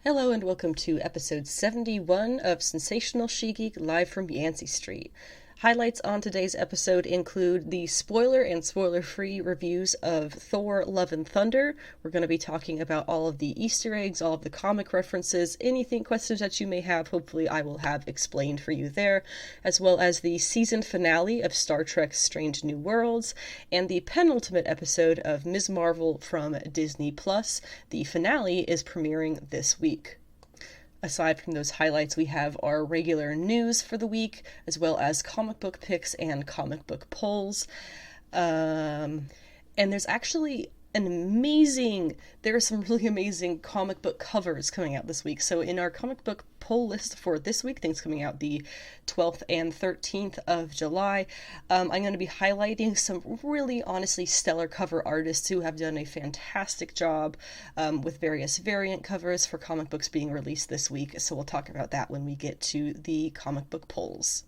Hello and welcome to episode 71 of Sensational She-Geek live from Yancey Street. Highlights on today's episode include the spoiler and spoiler-free reviews of Thor, Love and Thunder. We're going to be talking about all of the Easter eggs, all of the comic references, anything, questions that you may have, hopefully I will have explained for you there, as well as the season finale of Star Trek Strange New Worlds, and the penultimate episode of Ms. Marvel from Disney+. The finale is premiering this week. Aside from those highlights, we have our regular news for the week, as well as comic book picks and comic book polls. And there's actually there are some really amazing comic book covers coming out this week. So in our comic book poll list for this week, things coming out the 12th and 13th of July, I'm going to be highlighting some really honestly stellar cover artists who have done a fantastic job with various variant covers for comic books being released this week. So we'll talk about that when we get to the comic book polls.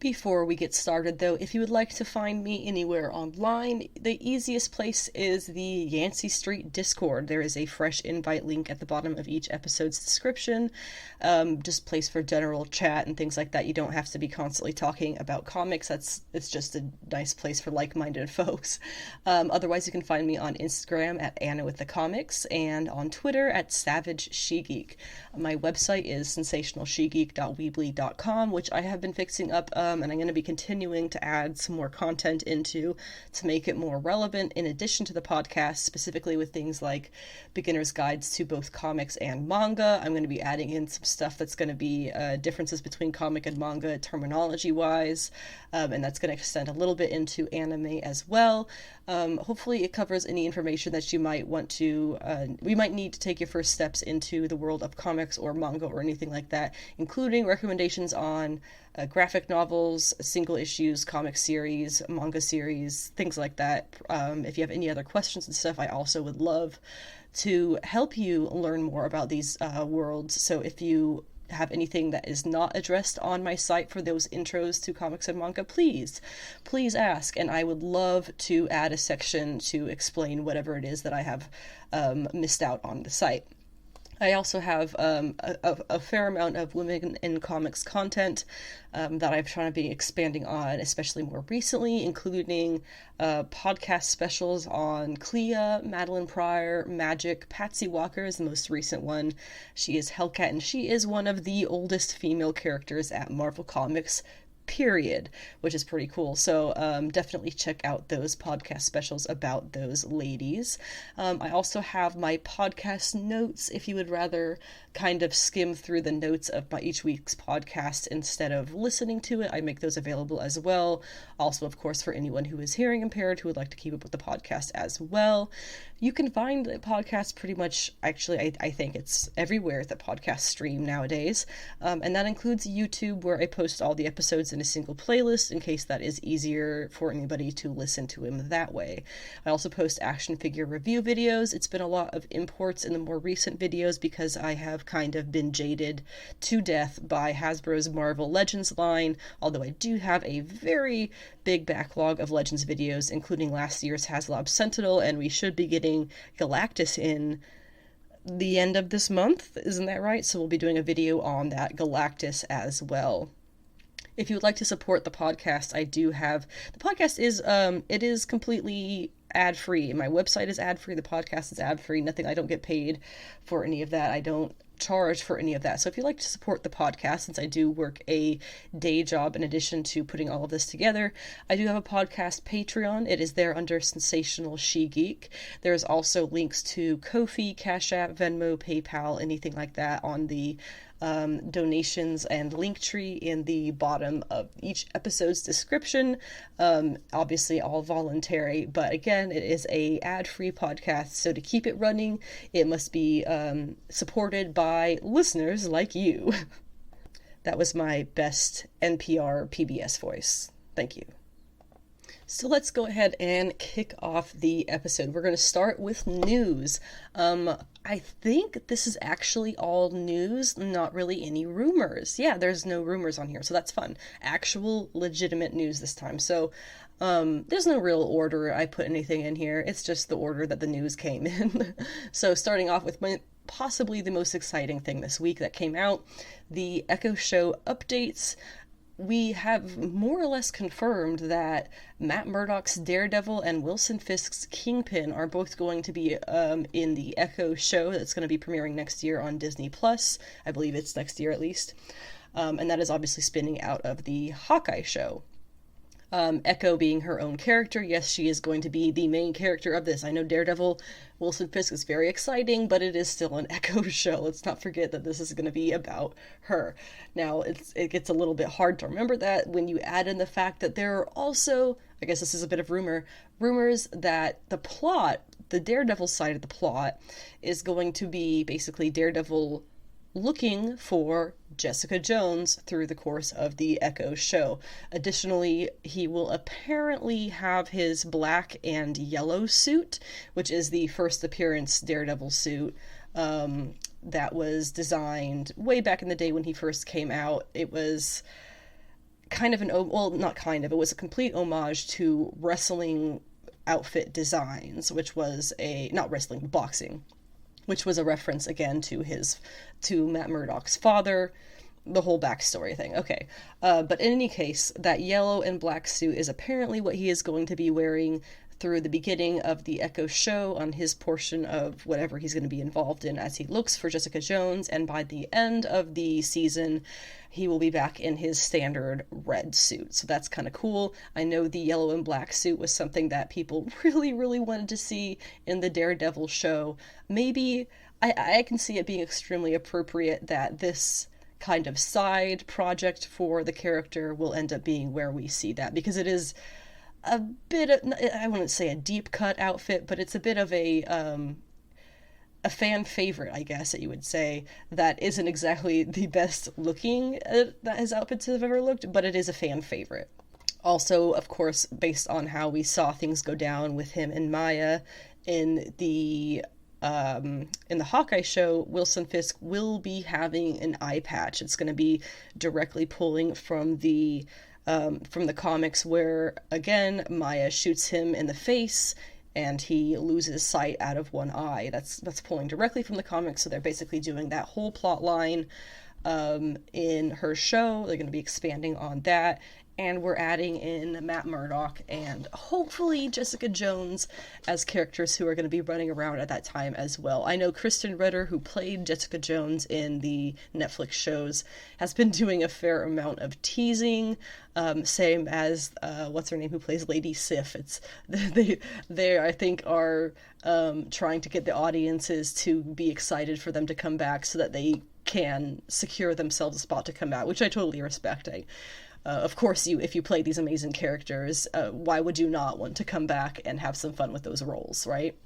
Before we get started, though, if you would like to find me anywhere online, the easiest place is the Yancey Street Discord. There is a fresh invite link at the bottom of each episode's description. Just a place for general chat and things like that. You don't have to be constantly talking about comics. It's just a nice place for like-minded folks. Otherwise, you can find me on Instagram at Anna with the Comics and on Twitter at Savage She-Geek. My website is sensationalshegeek.weebly.com, which I have been fixing up and I'm going to be continuing to add some more content into to make it more relevant in addition to the podcast, specifically with things like beginner's guides to both comics and manga. I'm going to be adding in some stuff that's going to be differences between comic and manga terminology-wise, and that's going to extend a little bit into anime as well. Hopefully it covers any information that you might want to, we might need to take your first steps into the world of comics or manga or anything like that, including recommendations on graphic novels, single issues, comic series, manga series, things like that. If you have any other questions and stuff, I also would love to help you learn more about these worlds. So if you have anything that is not addressed on my site for those intros to comics and manga, please ask, and I would love to add a section to explain whatever it is that I have missed out on the site. I also have a fair amount of women in comics content that I'm trying to be expanding on, especially more recently, including podcast specials on Clea, Madeline Pryor, Magic. Patsy Walker is the most recent one. She is Hellcat, and she is one of the oldest female characters at Marvel Comics, period, which is pretty cool. So definitely check out those podcast specials about those ladies. I also have my podcast notes if you would rather kind of skim through the notes of my each week's podcast instead of listening to it. I make those available as well. Also, of course, for anyone who is hearing impaired who would like to keep up with the podcast as well. You can find the podcast pretty much, actually, I think it's everywhere that podcasts stream nowadays. And that includes YouTube, where I post all the episodes in a single playlist in case that is easier for anybody to listen to him that way. I also post action figure review videos. It's been a lot of imports in the more recent videos because I have kind of been jaded to death by Hasbro's Marvel Legends line, although I do have a very big backlog of Legends videos, including last year's HasLab Sentinel, and we should be getting Galactus in the end of this month, isn't that right? So we'll be doing a video on that Galactus as well. If you would like to support the podcast, I do have, the podcast is, it is completely ad-free. My website is ad-free, the podcast is ad-free, nothing, I don't get paid for any of that, I don't charge for any of that. So if you'd like to support the podcast, since I do work a day job in addition to putting all of this together, I do have a podcast Patreon. It is there under Sensational She-Geek. There's also links to Ko-fi, Cash App, Venmo, PayPal, anything like that on the donations and link tree in the bottom of each episode's description. Obviously all voluntary, but again, it is a ad-free podcast, so to keep it running, it must be supported by listeners like you. That was my best NPR PBS voice. Thank you. So let's go ahead and kick off the episode. We're going to start with news. I think this is actually all news, not really any rumors. Yeah, there's no rumors on here, so that's fun. Actual legitimate news this time. So there's no real order I put anything in here. It's just the order that the news came in. So starting off with possibly the most exciting thing this week that came out. The Echo show updates. We have more or less confirmed that Matt Murdock's Daredevil and Wilson Fisk's Kingpin are both going to be in the Echo show that's going to be premiering next year on Disney+. I believe it's next year at least. And that is obviously spinning out of the Hawkeye show. Echo being her own character, yes, she is going to be the main character of this. I know Daredevil, Wilson Fisk is very exciting, but it is still an Echo show. Let's not forget that this is going to be about her. Now, it gets a little bit hard to remember that when you add in the fact that there are also, I guess this is a bit of rumors that the plot, the Daredevil side of the plot, is going to be basically Daredevil looking for Jessica Jones through the course of the Echo show. Additionally, he will apparently have his black and yellow suit, which is the first appearance Daredevil suit that was designed way back in the day when he first came out. It was kind of it was a complete homage to wrestling outfit designs, which was boxing, which was a reference again to Matt Murdock's father, the whole backstory thing. Okay, but in any case, that yellow and black suit is apparently what he is going to be wearing through the beginning of the Echo show on his portion of whatever he's going to be involved in as he looks for Jessica Jones, and by the end of the season, he will be back in his standard red suit. So that's kind of cool. I know the yellow and black suit was something that people really, really wanted to see in the Daredevil show. Maybe, I can see it being extremely appropriate that this kind of side project for the character will end up being where we see that, because it is a bit of, I wouldn't say a deep cut outfit, but it's a bit of a fan favorite, I guess that you would say, that isn't exactly the best looking that his outfits have ever looked, but it is a fan favorite. Also, of course, based on how we saw things go down with him and Maya in the Hawkeye show, Wilson Fisk will be having an eye patch. It's going to be directly pulling from the comics where, again, Maya shoots him in the face and he loses sight out of one eye. That's pulling directly from the comics, so they're basically doing that whole plot line in her show. They're going to be expanding on that, and we're adding in Matt Murdock and hopefully Jessica Jones as characters who are going to be running around at that time as well. I know Kristen Ritter, who played Jessica Jones in the Netflix shows, has been doing a fair amount of teasing, same as what's her name, who plays Lady Sif. They I think are trying to get the audiences to be excited for them to come back so that they can secure themselves a spot to come out, which I totally respect. Of course, if you play these amazing characters, why would you not want to come back and have some fun with those roles, right?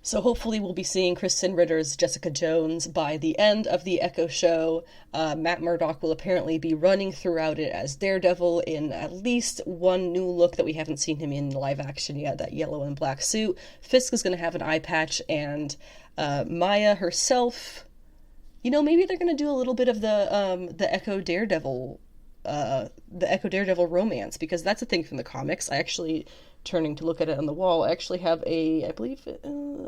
So hopefully we'll be seeing Kristen Ritter's Jessica Jones by the end of the Echo show. Matt Murdock will apparently be running throughout it as Daredevil in at least one new look that we haven't seen him in live action yet, that yellow and black suit. Fisk is going to have an eye patch, and Maya herself, maybe they're going to do a little bit of the Echo Daredevil romance, because that's a thing from the comics. I actually, turning to look at it on the wall, I actually have I believe,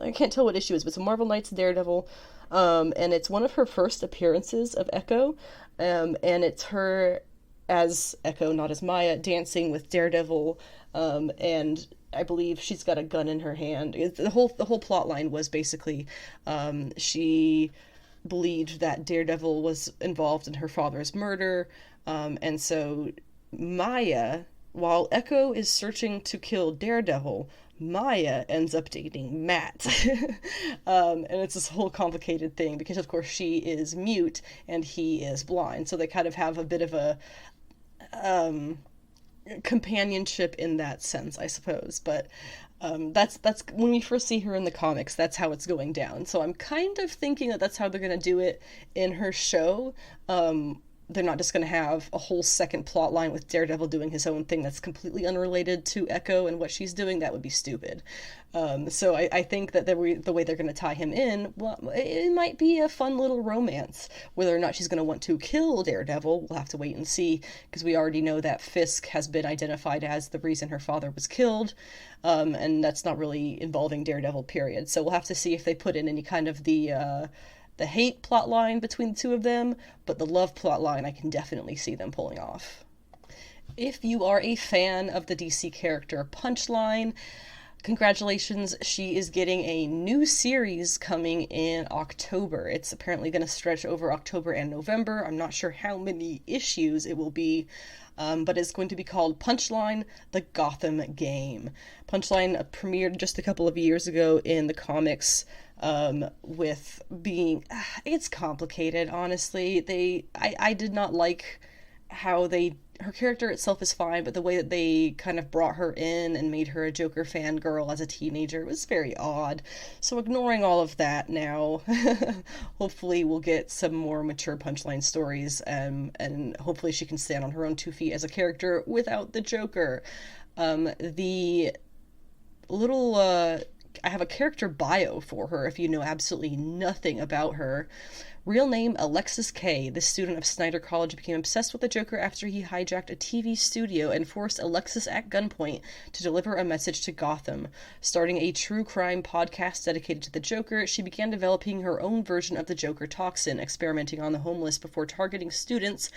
I can't tell what issue it is, but it's a Marvel Knights Daredevil, and it's one of her first appearances of Echo, and it's her as Echo, not as Maya, dancing with Daredevil, and I believe she's got a gun in her hand. The whole plot line was basically, she believed that Daredevil was involved in her father's murder, and so Maya, while Echo is searching to kill Daredevil, Maya ends up dating Matt. And it's this whole complicated thing because, of course, she is mute and he is blind. So they kind of have a bit of a companionship in that sense, I suppose. But that's when we first see her in the comics, that's how it's going down. So I'm kind of thinking that that's how they're going to do it in her show. they're not just going to have a whole second plot line with Daredevil doing his own thing that's completely unrelated to Echo and what she's doing. That would be stupid. So I think that the way they're going to tie him in, well, it might be a fun little romance. Whether or not she's going to want to kill Daredevil, we'll have to wait and see, because we already know that Fisk has been identified as the reason her father was killed, and that's not really involving Daredevil, period. So we'll have to see if they put in any kind of the hate plot line between the two of them, but the love plot line I can definitely see them pulling off. If you are a fan of the DC character Punchline, congratulations, she is getting a new series coming in October. It's apparently going to stretch over October and November. I'm not sure how many issues it will be, but it's going to be called Punchline, the Gotham Game. Punchline premiered just a couple of years ago in the comics, with being, it's complicated, honestly. I did not like how her character itself is fine, but the way that they kind of brought her in and made her a Joker fangirl as a teenager was very odd. So ignoring all of that now, hopefully we'll get some more mature Punchline stories, and hopefully she can stand on her own 2 feet as a character without the Joker. The little, I have a character bio for her if you know absolutely nothing about her. Real name, Alexis K. This student of Snyder College became obsessed with the Joker after he hijacked a TV studio and forced Alexis at gunpoint to deliver a message to Gotham. Starting a true crime podcast dedicated to the Joker, she began developing her own version of the Joker toxin, experimenting on the homeless before targeting students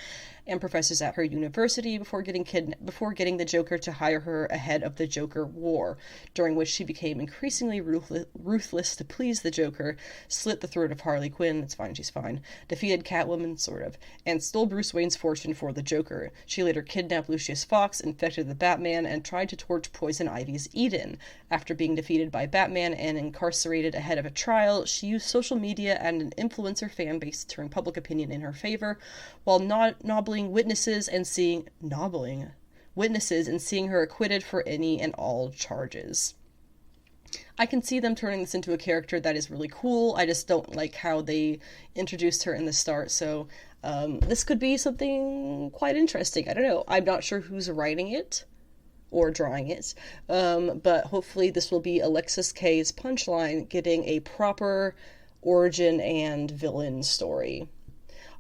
and professors at her university before getting the Joker to hire her ahead of the Joker War, during which she became increasingly ruthless to please the Joker, slit the throat of Harley Quinn, it's fine, she's fine, defeated Catwoman, sort of, and stole Bruce Wayne's fortune for the Joker. She later kidnapped Lucius Fox, infected the Batman, and tried to torch Poison Ivy's Eden. After being defeated by Batman and incarcerated ahead of a trial, she used social media and an influencer fan base to turn public opinion in her favor, while nobbling witnesses and seeing her acquitted for any and all charges. I can see them turning this into a character that is really cool. I just don't like how they introduced her in the start, so this could be something quite interesting. I don't know. I'm not sure who's writing it or drawing it, but hopefully this will be Alexis K's Punchline getting a proper origin and villain story.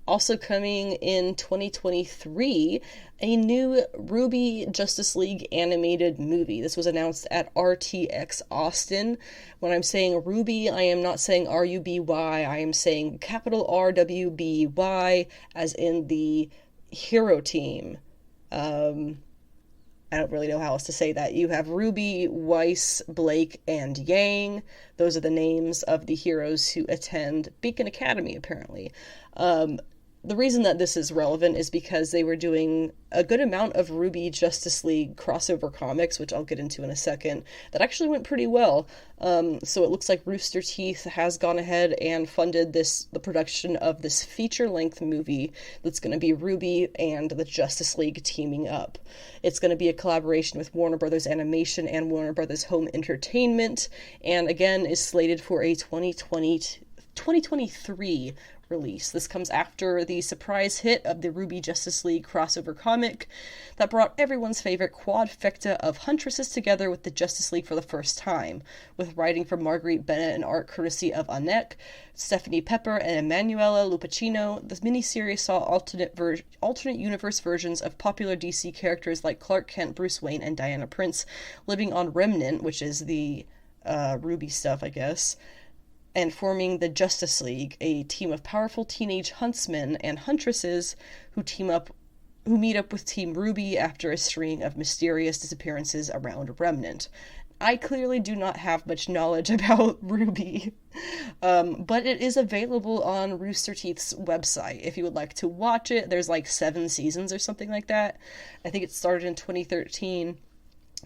Also coming in 2023, a new RWBY Justice League animated movie. This was announced at RTX Austin. When I'm saying RWBY, I am not saying R-U-B-Y, I am saying capital R-W-B-Y, as in the hero team. I don't really know how else to say that. You have Ruby, Weiss, Blake, and Yang. Those are the names of the heroes who attend Beacon Academy, apparently. The reason that this is relevant is because they were doing a good amount of RWBY Justice League crossover comics, which I'll get into in a second, that actually went pretty well. So it looks like Rooster Teeth has gone ahead and funded the production of this feature-length movie that's going to be RWBY and the Justice League teaming up. It's going to be a collaboration with Warner Brothers Animation and Warner Brothers Home Entertainment, and again is slated for a 2023 release. This comes after the surprise hit of the RWBY Justice League crossover comic that brought everyone's favorite quadfecta of Huntresses together with the Justice League for the first time, with writing from Marguerite Bennett and art courtesy of Annette, Stephanie Pepper, and Emanuela Lupacchino. The miniseries saw alternate universe versions of popular DC characters like Clark Kent, Bruce Wayne, and Diana Prince living on Remnant, which is the RWBY stuff, I guess, and forming the Justice League, a team of powerful teenage huntsmen and huntresses who meet up with Team RWBY after a string of mysterious disappearances around Remnant. I clearly do not have much knowledge about RWBY, but it is available on Rooster Teeth's website if you would like to watch it. There's like 7 seasons or something like that. I think it started in 2013.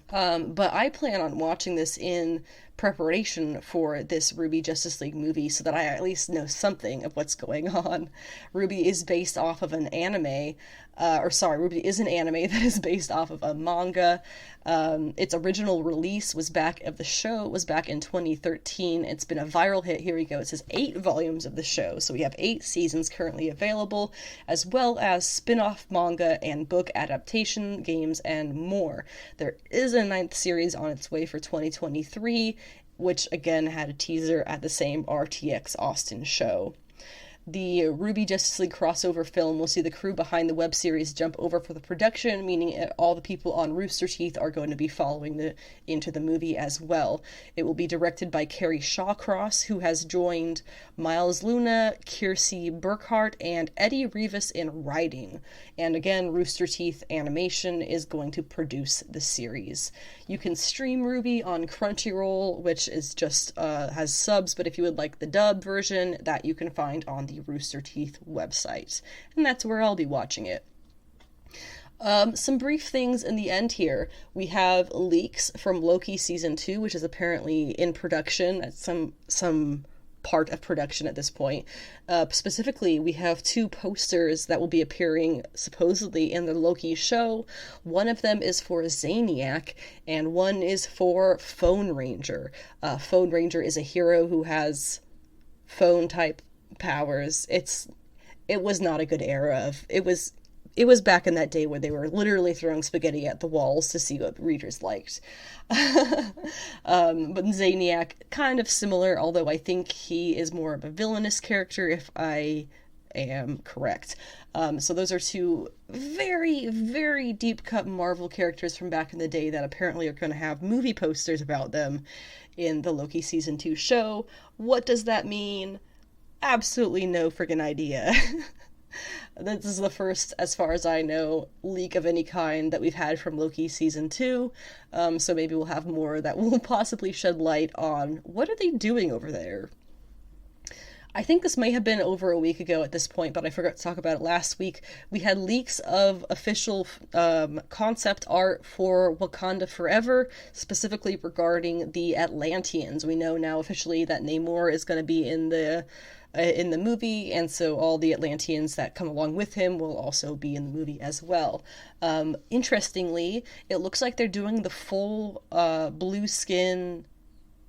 But I plan on watching this in preparation for this RWBY Justice League movie so that I at least know something of what's going on. RWBY is based off of an anime, RWBY is an anime that is based off of a manga. Its original release was back in 2013. It's been a viral hit. Here we go. It says 8 volumes of the show. So we have 8 seasons currently available, as well as spin-off manga and book adaptation, games, and more. There is a 9th series on its way for 2023, which again had a teaser at the same RTX Austin show. The RWBY Justice League crossover film will see the crew behind the web series jump over for the production, meaning all the people on Rooster Teeth are going to be following into the movie as well. It will be directed by Carrie Shawcross, who has joined Miles Luna, Kiersey Burkhart, and Eddie Rivas in writing. And again, Rooster Teeth Animation is going to produce the series. You can stream RWBY on Crunchyroll, which is just has subs, but if you would like the dub version, that you can find on the Rooster Teeth website. And that's where I'll be watching it. Some brief things in the end here. We have leaks from Loki Season 2, which is apparently in production at some part of production at this point. Specifically, we have 2 posters that will be appearing supposedly in the Loki show. One of them is for Zaniac, and one is for Phone Ranger. Phone Ranger is a hero who has phone-type powers. It was not a good era of... It was back in that day where they were literally throwing spaghetti at the walls to see what readers liked. But Zaniac, kind of similar, although I think he is more of a villainous character, if I am correct. So those are 2 very, very deep-cut Marvel characters from back in the day that apparently are going to have movie posters about them in the Loki Season 2 show. What does that mean? Absolutely no friggin' idea. This is the first, as far as I know, leak of any kind that we've had from Loki Season 2, so maybe we'll have more that will possibly shed light on what are they doing over there. I think this may have been over a week ago at this point, but I forgot to talk about it last week. We had leaks of official concept art for Wakanda Forever, specifically regarding the Atlanteans. We know now officially that Namor is going to be in the movie, and so all the Atlanteans that come along with him will also be in the movie as well. Interestingly, it looks like they're doing the full blue skin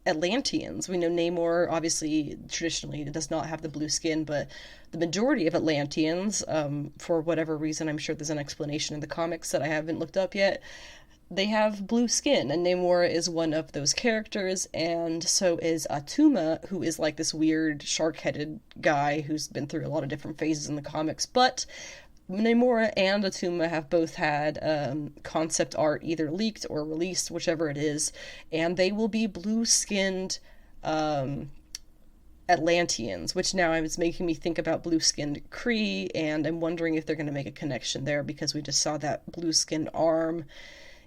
Atlanteans. We know Namor, obviously, traditionally does not have the blue skin, but the majority of Atlanteans, for whatever reason, I'm sure there's an explanation in the comics that I haven't looked up yet, they have blue skin, and Namor is one of those characters, and so is Atuma, who is like this weird shark-headed guy who's been through a lot of different phases in the comics, but Namor and Atuma have both had concept art either leaked or released, whichever it is, and they will be blue-skinned Atlanteans, which now is making me think about blue-skinned Kree, and I'm wondering if they're going to make a connection there, because we just saw that blue-skinned arm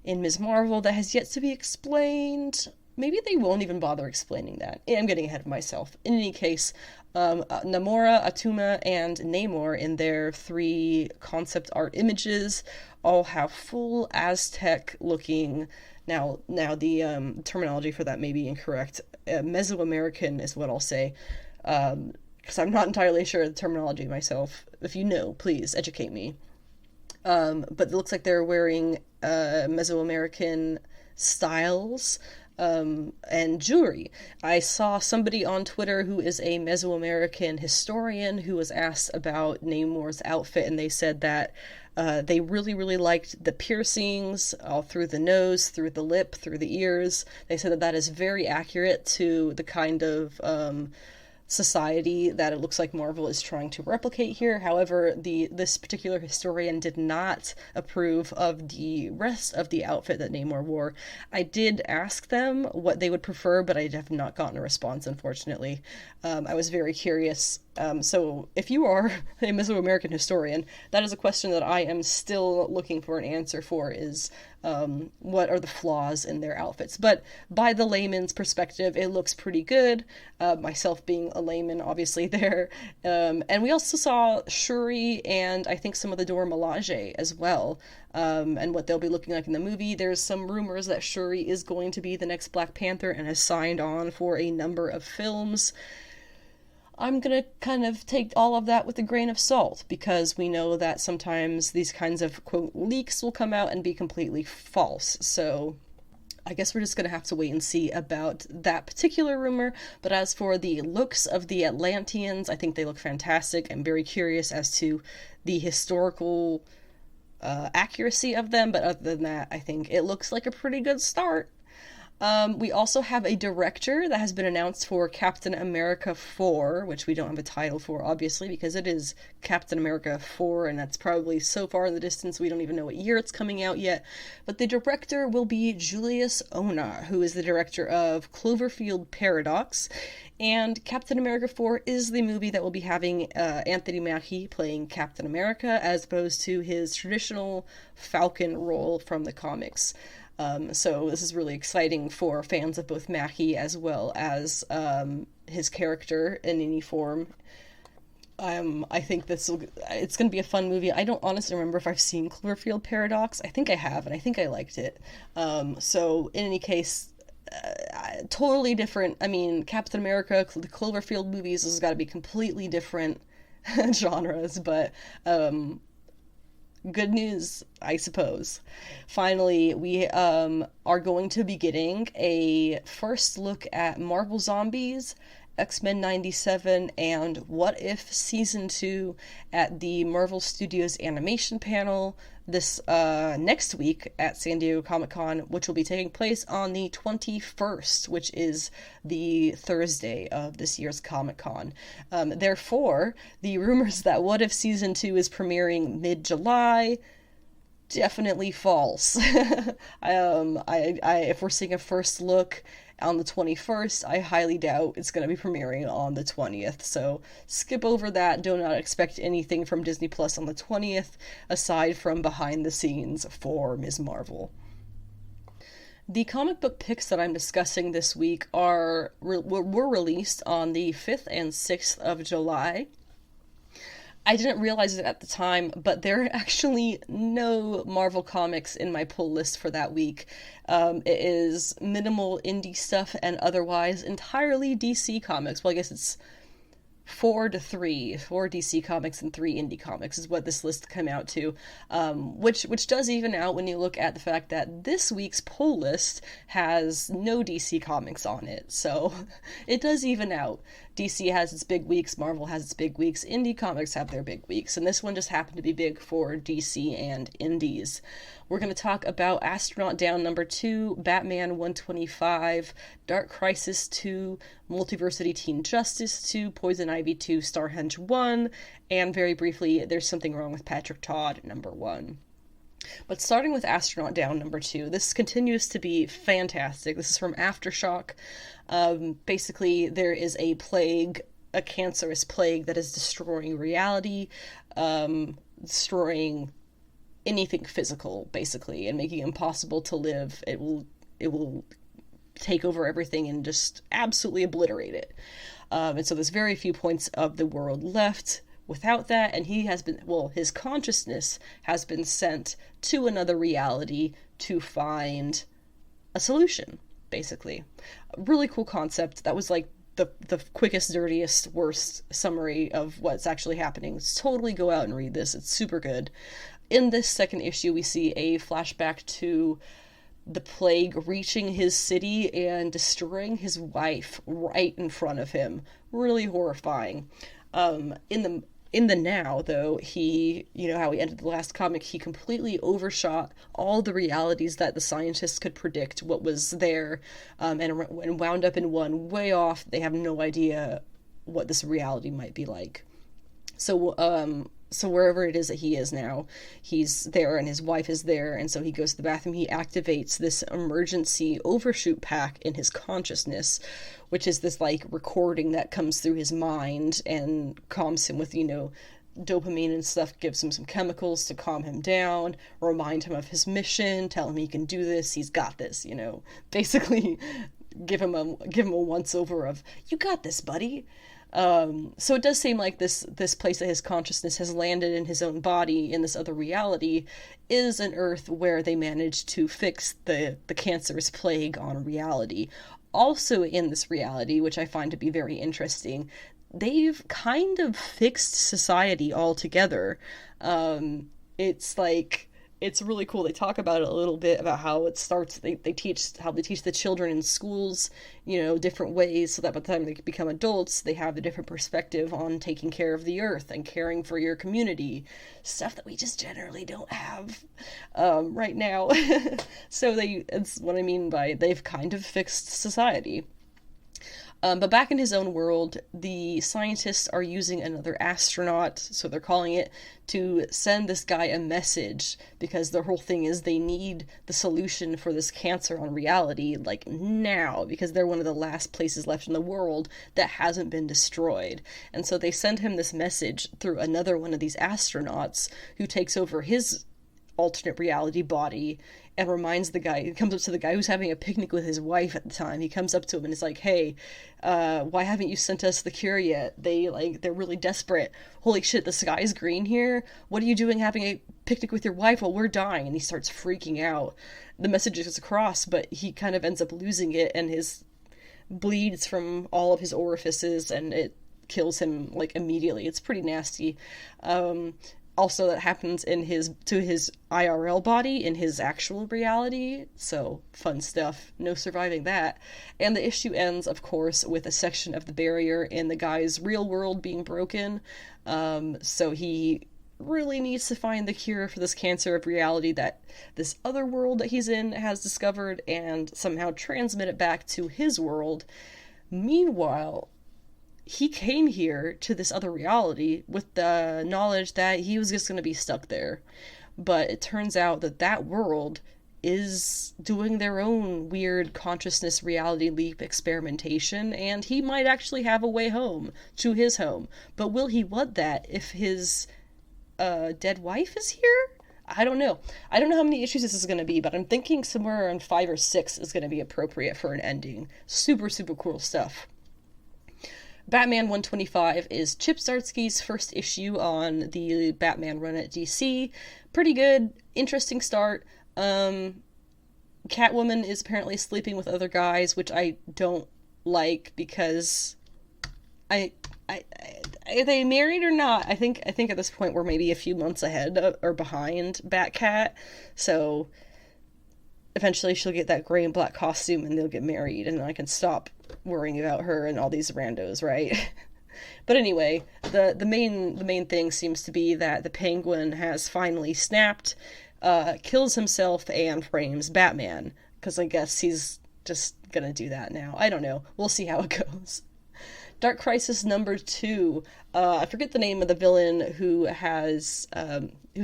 in Ms. Marvel that has yet to be explained. Maybe they won't even bother explaining that. I'm getting ahead of myself. In any case, Namora, Atuma, and Namor in their 3 concept art images all have full Aztec-looking... Now the terminology for that may be incorrect. Mesoamerican is what I'll say, because I'm not entirely sure of the terminology myself. If you know, please educate me. But it looks like they're wearing Mesoamerican styles and jewelry. I saw somebody on Twitter who is a Mesoamerican historian who was asked about Namor's outfit, and they said that they really, really liked the piercings all through the nose, through the lip, through the ears. They said that that is very accurate to the kind of society that it looks like Marvel is trying to replicate here. However, this particular historian did not approve of the rest of the outfit that Namor wore. I did ask them what they would prefer, but I have not gotten a response, unfortunately. I was very curious. So if you are a Mesoamerican historian, that is a question that I am still looking for an answer for, is what are the flaws in their outfits. But by the layman's perspective, it looks pretty good. Myself being a layman, obviously, there. And we also saw Shuri and I think some of the Dora Milaje as well, and what they'll be looking like in the movie. There's some rumors that Shuri is going to be the next Black Panther and has signed on for a number of films. I'm gonna kind of take all of that with a grain of salt, because we know that sometimes these kinds of, quote, leaks will come out and be completely false. So I guess we're just gonna have to wait and see about that particular rumor. But as for the looks of the Atlanteans, I think they look fantastic. I'm very curious as to the historical accuracy of them, but other than that, I think it looks like a pretty good start. We also have a director that has been announced for Captain America 4, which we don't have a title for, obviously, because it is Captain America 4, and that's probably so far in the distance we don't even know what year it's coming out yet. But the director will be Julius Onah, who is the director of Cloverfield Paradox, and Captain America 4 is the movie that will be having Anthony Mackie playing Captain America, as opposed to his traditional Falcon role from the comics. So this is really exciting for fans of both Mackie as well as his character in any form. I think it's going to be a fun movie. I don't honestly remember if I've seen Cloverfield Paradox. I think I have, and I think I liked it. So in any case, totally different. I mean, Captain America, the Cloverfield movies, this has got to be completely different genres, but good news, I suppose. Finally, we are going to be getting a first look at Marvel Zombies, X-Men 97, and What If Season 2 at the Marvel Studios Animation Panel this next week at San Diego Comic-Con, which will be taking place on the 21st, which is the Thursday of this year's Comic-Con. Therefore, the rumors that What If Season 2 is premiering mid-July, definitely false. If we're seeing a first look on the 21st, I highly doubt it's going to be premiering on the 20th, so skip over that. Do not expect anything from Disney Plus on the 20th, aside from behind the scenes for Ms. Marvel. The comic book picks that I'm discussing this week were released on the 5th and 6th of July. I didn't realize it at the time, but there are actually no Marvel comics in my pull list for that week. It is minimal indie stuff and otherwise entirely DC comics. Well, I guess it's 4 DC comics and 3 indie comics is what this list came out to, which does even out when you look at the fact that this week's poll list has no DC comics on it, so it does even out. DC has its big weeks, Marvel has its big weeks, indie comics have their big weeks, and this one just happened to be big for DC and indies. We're going to talk about Astronaut Down number 2, Batman 125, Dark Crisis 2, Multiversity Teen Justice 2, Poison Ivy 2, Starhenge 1, and very briefly, There's Something Wrong with Patrick Todd number 1. But starting with Astronaut Down number 2, this continues to be fantastic. This is from Aftershock. Basically, there is a plague, a cancerous plague that is destroying reality, destroying anything physical, basically, and making it impossible to live. It will take over everything and just absolutely obliterate it. And so there's very few points of the world left without that, and his consciousness has been sent to another reality to find a solution, basically. A really cool concept. That was like the quickest, dirtiest, worst summary of what's actually happening. Totally go out and read this. It's super good. In this second issue, we see a flashback to the plague reaching his city and destroying his wife right in front of him. Really horrifying. In the now, though, he, you know how he ended the last comic, he completely overshot all the realities that the scientists could predict what was there, and wound up in one way off. They have no idea what this reality might be like. So wherever it is that he is now, he's there and his wife is there, and so he goes to the bathroom. He activates this emergency overshoot pack in his consciousness, which is this like recording that comes through his mind and calms him with, dopamine and stuff gives him some chemicals to calm him down, remind him of his mission, tell him he can do this, he's got this, basically give him a once over of, you got this, buddy. So it does seem like this place that his consciousness has landed in his own body in this other reality is an Earth where they managed to fix the cancerous plague on reality. Also in this reality, which I find to be very interesting, they've kind of fixed society altogether. It's really cool. They talk about it a little bit about how it starts. They teach the children in schools, different ways, so that by the time they become adults, they have a different perspective on taking care of the earth and caring for your community, stuff that we just generally don't have right now. So that's what I mean by they've kind of fixed society. But back in his own world, the scientists are using another astronaut, so they're calling it, to send this guy a message, because the whole thing is they need the solution for this cancer on reality, like, now, because they're one of the last places left in the world that hasn't been destroyed. And so they send him this message through another one of these astronauts, who takes over his alternate reality body and reminds the guy, he comes up to the guy who's having a picnic with his wife at the time. He comes up to him and is like, hey, why haven't you sent us the cure yet? They're really desperate. Holy shit, the sky's green here? What are you doing having a picnic with your wife while we're dying? And he starts freaking out. The message is across, but he kind of ends up losing it, and his bleeds from all of his orifices, and it kills him, immediately. It's pretty nasty. Also, that happens to his IRL body in his actual reality, so fun stuff. No surviving that. And the issue ends, of course, with a section of the barrier in the guy's real world being broken. So he really needs to find the cure for this cancer of reality that this other world that he's in has discovered and somehow transmit it back to his world. Meanwhile, he came here to this other reality with the knowledge that he was just going to be stuck there. But it turns out that world is doing their own weird consciousness reality leap experimentation, and he might actually have a way home to his home. But will he want that if his dead wife is here? I don't know. I don't know how many issues this is going to be, but I'm thinking somewhere around 5 or 6 is going to be appropriate for an ending. Super, super cool stuff. Batman 125 is Chip Zdarsky's first issue on the Batman run at DC. Pretty good, interesting start. Catwoman is apparently sleeping with other guys, which I don't like, because are they married or not? I think at this point we're maybe a few months ahead or behind Batcat, so eventually she'll get that gray and black costume and they'll get married, and I can stop worrying about her and all these randos, right? But anyway, the main thing seems to be that the Penguin has finally snapped, kills himself, and frames Batman, because I guess he's just gonna do that now. I don't know. We'll see how it goes. Dark Crisis number 2. I forget the name of the villain who's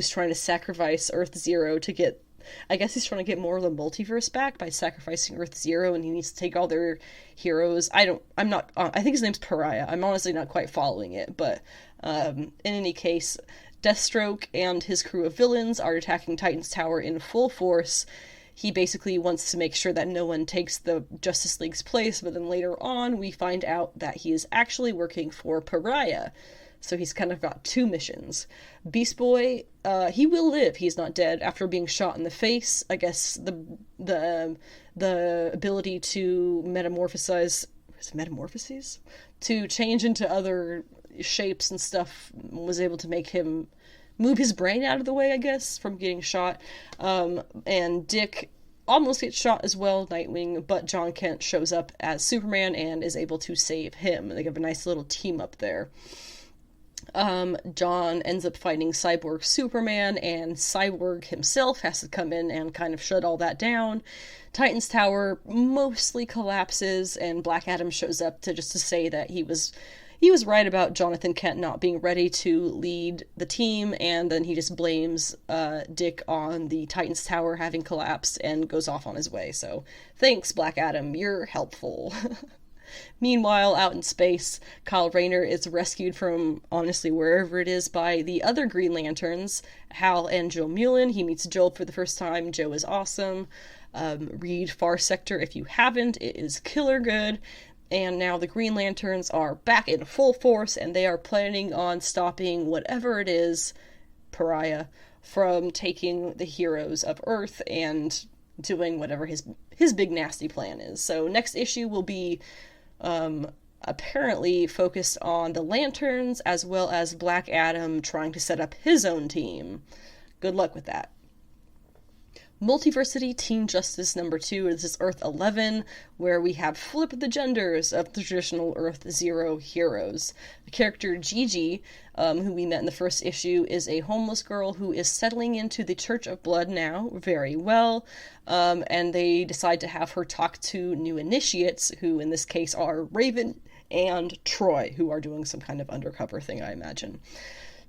trying to sacrifice Earth Zero to get, I guess he's trying to get more of the multiverse back by sacrificing Earth Zero, and he needs to take all their heroes. I think his name's Pariah. I'm honestly not quite following it, but in any case, Deathstroke and his crew of villains are attacking Titan's Tower in full force. He basically wants to make sure that no one takes the Justice League's place, but then later on we find out that he is actually working for Pariah. So he's kind of got 2 missions. Beast Boy, he will live. He's not dead after being shot in the face. I guess the ability to metamorphosize, to change into other shapes and stuff was able to make him move his brain out of the way, I guess, from getting shot. And Dick almost gets shot as well, Nightwing, but John Kent shows up as Superman and is able to save him. They have a nice little team up there. John ends up fighting Cyborg Superman, and Cyborg himself has to come in and kind of shut all that down. Titan's Tower mostly collapses, and Black Adam shows up to say that he was right about Jonathan Kent not being ready to lead the team, and then he just blames Dick on the Titan's Tower having collapsed and goes off on his way. So thanks, Black Adam, you're helpful. Meanwhile, out in space, Kyle Rayner is rescued from, honestly, wherever it is by the other Green Lanterns, Hal and Joe Mullen. He meets Joel for the first time. Joe is awesome. Read Far Sector if you haven't. It is killer good. And now the Green Lanterns are back in full force, and they are planning on stopping whatever it is, Pariah, from taking the heroes of Earth and doing whatever his big nasty plan is. So next issue will be apparently focused on the Lanterns, as well as Black Adam trying to set up his own team. Good luck with that. Multiversity Teen Justice number 2, this is Earth 11, where we have flip the genders of the traditional Earth 0 heroes. The character Gigi, who we met in the first issue, is a homeless girl who is settling into the Church of Blood now very well, and they decide to have her talk to new initiates, who in this case are Raven and Troy, who are doing some kind of undercover thing, I imagine.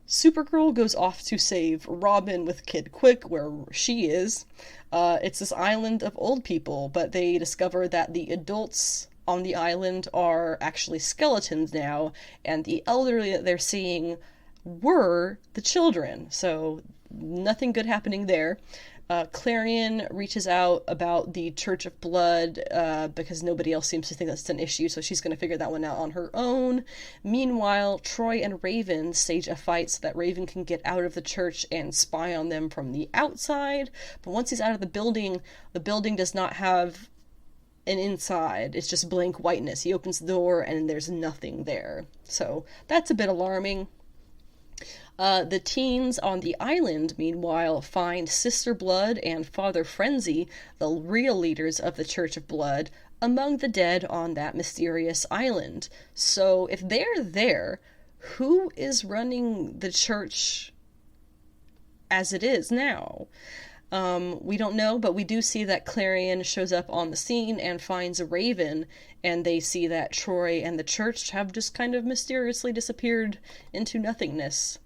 Supergirl goes off to save Robin with Kid Quick, where she is. It's this island of old people, but they discover that the adults on the island are actually skeletons now, and the elderly that they're seeing were the children, so nothing good happening there. Clarion reaches out about the Church of Blood because nobody else seems to think that's an issue, so she's going to figure that one out on her own. Meanwhile, Troy and Raven stage a fight so that Raven can get out of the church and spy on them from the outside. But once he's out of the building does not have an inside. It's just blank whiteness. He opens the door and there's nothing there. So that's a bit alarming. The teens on the island, meanwhile, find Sister Blood and Father Frenzy, the real leaders of the Church of Blood, among the dead on that mysterious island. So, if they're there, who is running the church as it is now? We don't know, but we do see that Clarion shows up on the scene and finds Raven, and they see that Troy and the church have just kind of mysteriously disappeared into nothingness.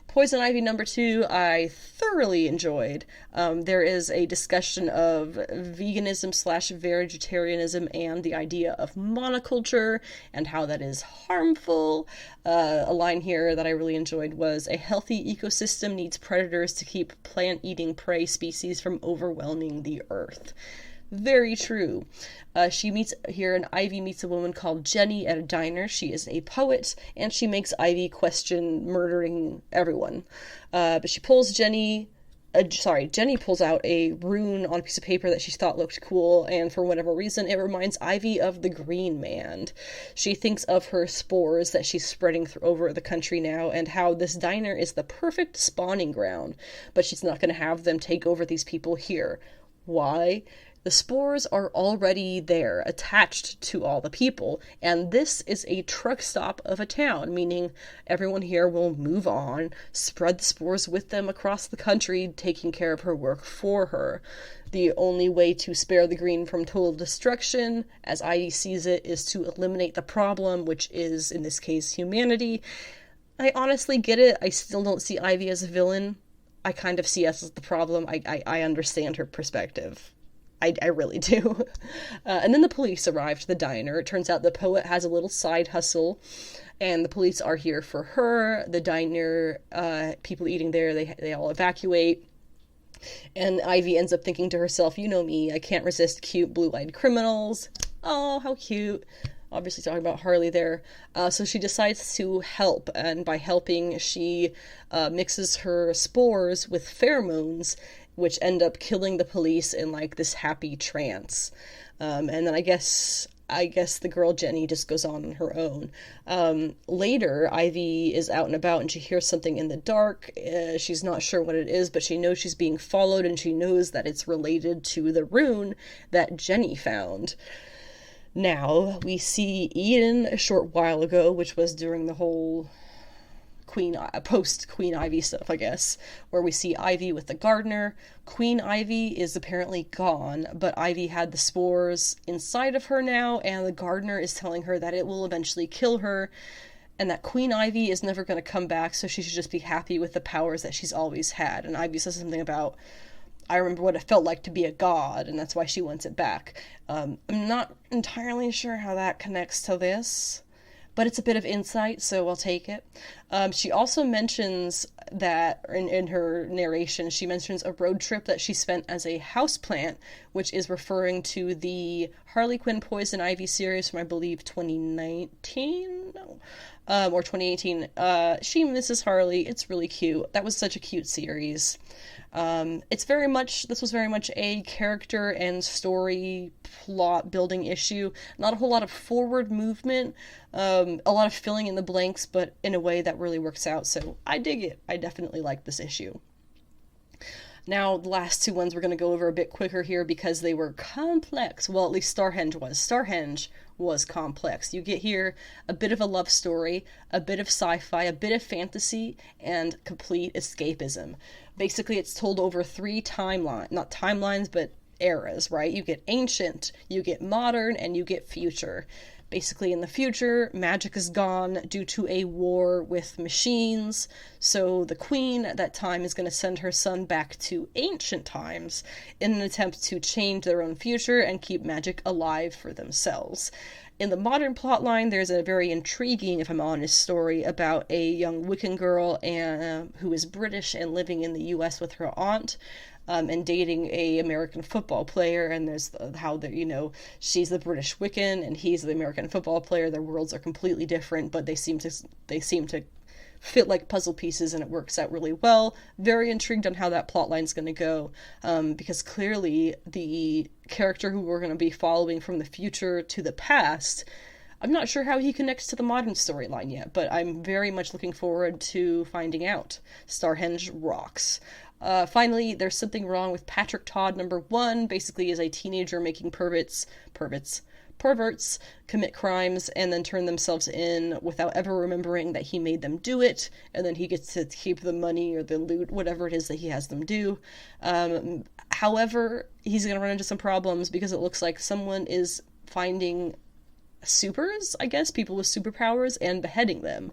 Poison Ivy number 2, I thoroughly enjoyed. There is a discussion of veganism/vegetarianism and the idea of monoculture and how that is harmful. A line here that I really enjoyed was, a healthy ecosystem needs predators to keep plant-eating prey species from overwhelming the earth. Very true. Ivy meets a woman called Jenny at a diner. She is a poet, and she makes Ivy question murdering everyone. But Jenny pulls out a rune on a piece of paper that she thought looked cool, and for whatever reason, it reminds Ivy of the Green Man. She thinks of her spores that she's spreading over the country now, and how this diner is the perfect spawning ground, but she's not going to have them take over these people here. Why? The spores are already there, attached to all the people, and this is a truck stop of a town, meaning everyone here will move on, spread the spores with them across the country, taking care of her work for her. The only way to spare the green from total destruction, as Ivy sees it, is to eliminate the problem, which is, in this case, humanity. I honestly get it. I still don't see Ivy as a villain. I kind of see us as the problem. I understand her perspective. I really do. And then the police arrive to the diner. It turns out the poet has a little side hustle, and the police are here for her. The diner, people eating there, they all evacuate. And Ivy ends up thinking to herself, you know me, I can't resist cute blue-eyed criminals. Oh, how cute. Obviously talking about Harley there. So she decides to help, and by helping, she mixes her spores with pheromones, which end up killing the police in, like, this happy trance. And then I guess the girl Jenny just goes on her own. Later, Ivy is out and about and she hears something in the dark. She's not sure what it is, but she knows she's being followed, and she knows that it's related to the rune that Jenny found. Now, we see Eden a short while ago, which was during the whole post-Queen Ivy stuff, I guess, where we see Ivy with the gardener. Queen Ivy is apparently gone, but Ivy had the spores inside of her now, and the gardener is telling her that it will eventually kill her, and that Queen Ivy is never going to come back, so she should just be happy with the powers that she's always had. And Ivy says something about, I remember what it felt like to be a god, and that's why she wants it back. I'm not entirely sure how that connects to this, but it's a bit of insight, so I'll take it. She also mentions that in her narration, she mentions a road trip that she spent as a houseplant, which is referring to the Harley Quinn Poison Ivy series from, I believe, 2019? No. Or 2018. She misses Harley. It's really cute. That was such a cute series. This was very much a character and story plot building issue. Not a whole lot of forward movement, a lot of filling in the blanks, but in a way that really works out, so I dig it. I definitely like this issue. Now, the last two ones we're going to go over a bit quicker here because they were complex. Well, at least Starhenge was. Starhenge was complex. You get here a bit of a love story, a bit of sci-fi, a bit of fantasy, and complete escapism. Basically, it's told over three not timelines, but eras, right? You get ancient, you get modern, and you get future. Basically, in the future, magic is gone due to a war with machines, so the queen at that time is going to send her son back to ancient times in an attempt to change their own future and keep magic alive for themselves. In the modern plotline, there's a very intriguing, if I'm honest, story about a young Wiccan girl who is British and living in the US with her aunt. And dating a American football player, and there's how she's the British Wiccan and he's the American football player. Their worlds are completely different, but they seem to fit like puzzle pieces, and it works out really well. Very intrigued on how that plotline's going to go, because clearly the character who we're going to be following from the future to the past, I'm not sure how he connects to the modern storyline yet, but I'm very much looking forward to finding out. Starhenge rocks. Finally, there's something wrong with Patrick Todd #1, basically is a teenager making perverts commit crimes and then turn themselves in without ever remembering that he made them do it, and then he gets to keep the money or the loot, whatever it is that he has them do. However, he's going to run into some problems because it looks like someone is finding supers, I guess, people with superpowers, and beheading them.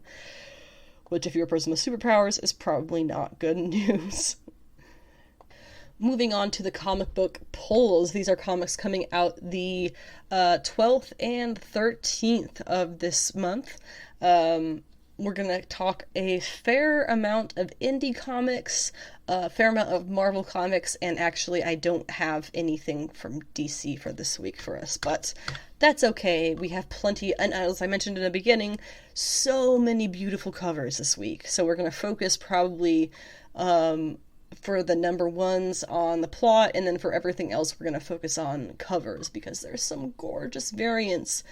Which, if you're a person with superpowers, is probably not good news. Moving on to the comic book polls. These are comics coming out the 12th and 13th of this month. We're going to talk a fair amount of indie comics, a fair amount of Marvel comics, and actually I don't have anything from DC for this week for us, but that's okay. We have plenty, and as I mentioned in the beginning, so many beautiful covers this week. So we're going to focus probably for the #1s on the plot, and then for everything else we're going to focus on covers because there's some gorgeous variants.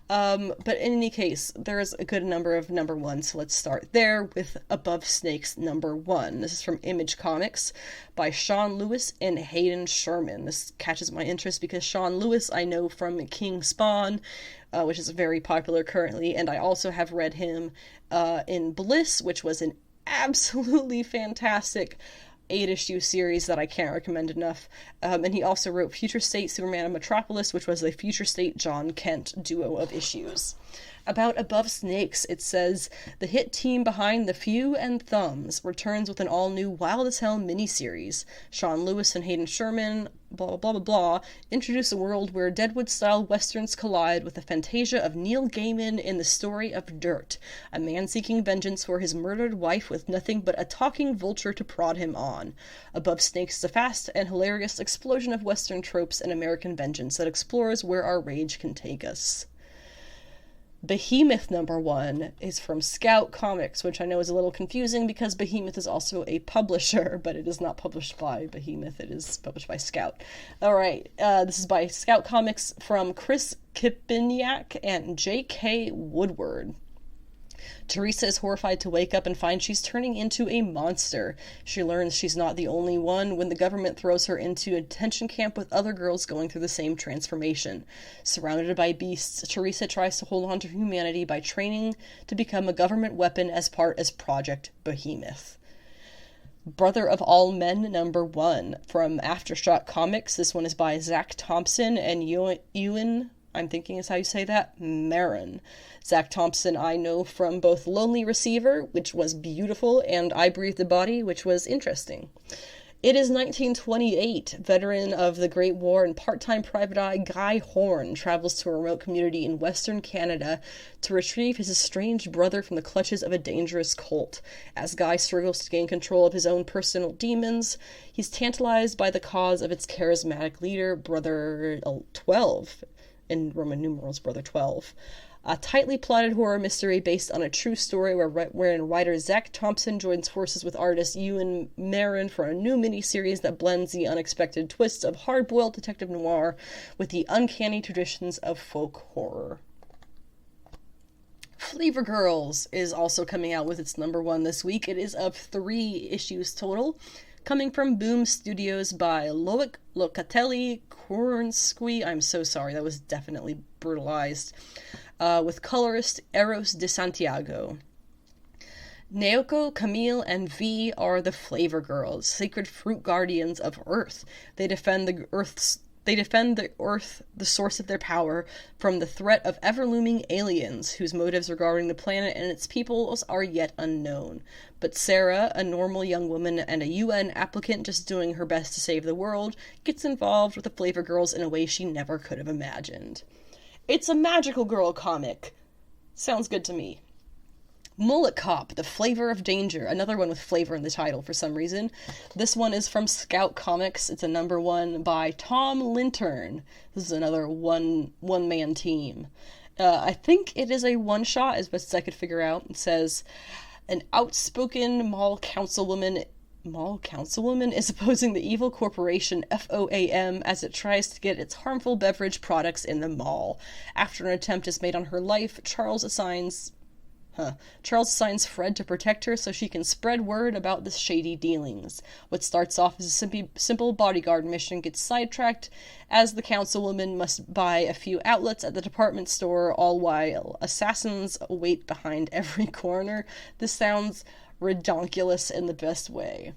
But in any case, there's a good number of #1s, so let's start there with Above Snakes #1. This is from Image Comics by Sean Lewis and Hayden Sherman. This catches my interest because Sean Lewis I know from King Spawn, which is very popular currently, and I also have read him in Bliss, which was an absolutely fantastic 8-issue series that I can't recommend enough. And he also wrote Future State Superman and Metropolis, which was a Future State John Kent duo of issues. About Above Snakes, it says, the hit team behind The Few and Thumbs returns with an all-new Wild as Hell miniseries. Sean Lewis and Hayden Sherman, blah blah blah blah blah, introduce a world where Deadwood-style westerns collide with the fantasia of Neil Gaiman in the story of Dirt, a man seeking vengeance for his murdered wife with nothing but a talking vulture to prod him on. Above Snakes is a fast and hilarious explosion of western tropes and American vengeance that explores where our rage can take us. Behemoth #1 is from Scout Comics, which I know is a little confusing because Behemoth is also a publisher, but it is not published by Behemoth, it is published by Scout. Alright, this is by Scout Comics from Chris Kipiniak and J.K. Woodward. Teresa is horrified to wake up and find she's turning into a monster. She learns she's not the only one when the government throws her into a detention camp with other girls going through the same transformation. Surrounded by beasts, Teresa tries to hold on to humanity by training to become a government weapon as part of Project Behemoth. Brother of All Men #1 from Aftershock Comics. This one is by Zach Thompson and Ewan, I'm thinking is how you say that, Marin. Zach Thompson I know from both Lonely Receiver, which was beautiful, and I Breathe the Body, which was interesting. It is 1928. Veteran of the Great War and part-time private eye Guy Horn travels to a remote community in Western Canada to retrieve his estranged brother from the clutches of a dangerous cult. As Guy struggles to gain control of his own personal demons, he's tantalized by the cause of its charismatic leader, Brother 12, in Roman numerals, Brother 12. A tightly plotted horror mystery based on a true story wherein writer Zach Thompson joins forces with artist Ewan Marin for a new miniseries that blends the unexpected twists of hard-boiled detective noir with the uncanny traditions of folk horror. Flavor Girls is also coming out with its number 1 this week. It is of 3 issues total, coming from Boom Studios by Loic Locatelli Kornsky. I'm so sorry, that was definitely brutalized. With colorist Eros de Santiago. Naoko, Camille, and V are the Flavor Girls, sacred fruit guardians of Earth. They defend the Earth, the source of their power, from the threat of ever-looming aliens, whose motives regarding the planet and its peoples are yet unknown. But Sarah, a normal young woman and a UN applicant just doing her best to save the world, gets involved with the Flavor Girls in a way she never could have imagined. It's a magical girl comic. Sounds good to me. Mullet Cop, the Flavor of Danger. Another one with flavor in the title for some reason. This one is from Scout Comics. It's a number 1 by Tom Lintern. This is another one-man team. I think it is a one-shot, as best as I could figure out. It says, an outspoken mall councilwoman is opposing the evil corporation FOAM as it tries to get its harmful beverage products in the mall. After an attempt is made on her life, Charles assigns Fred to protect her so she can spread word about the shady dealings. What starts off as a simple bodyguard mission gets sidetracked as the councilwoman must buy a few outlets at the department store, all while assassins wait behind every corner. This sounds redonkulous in the best way.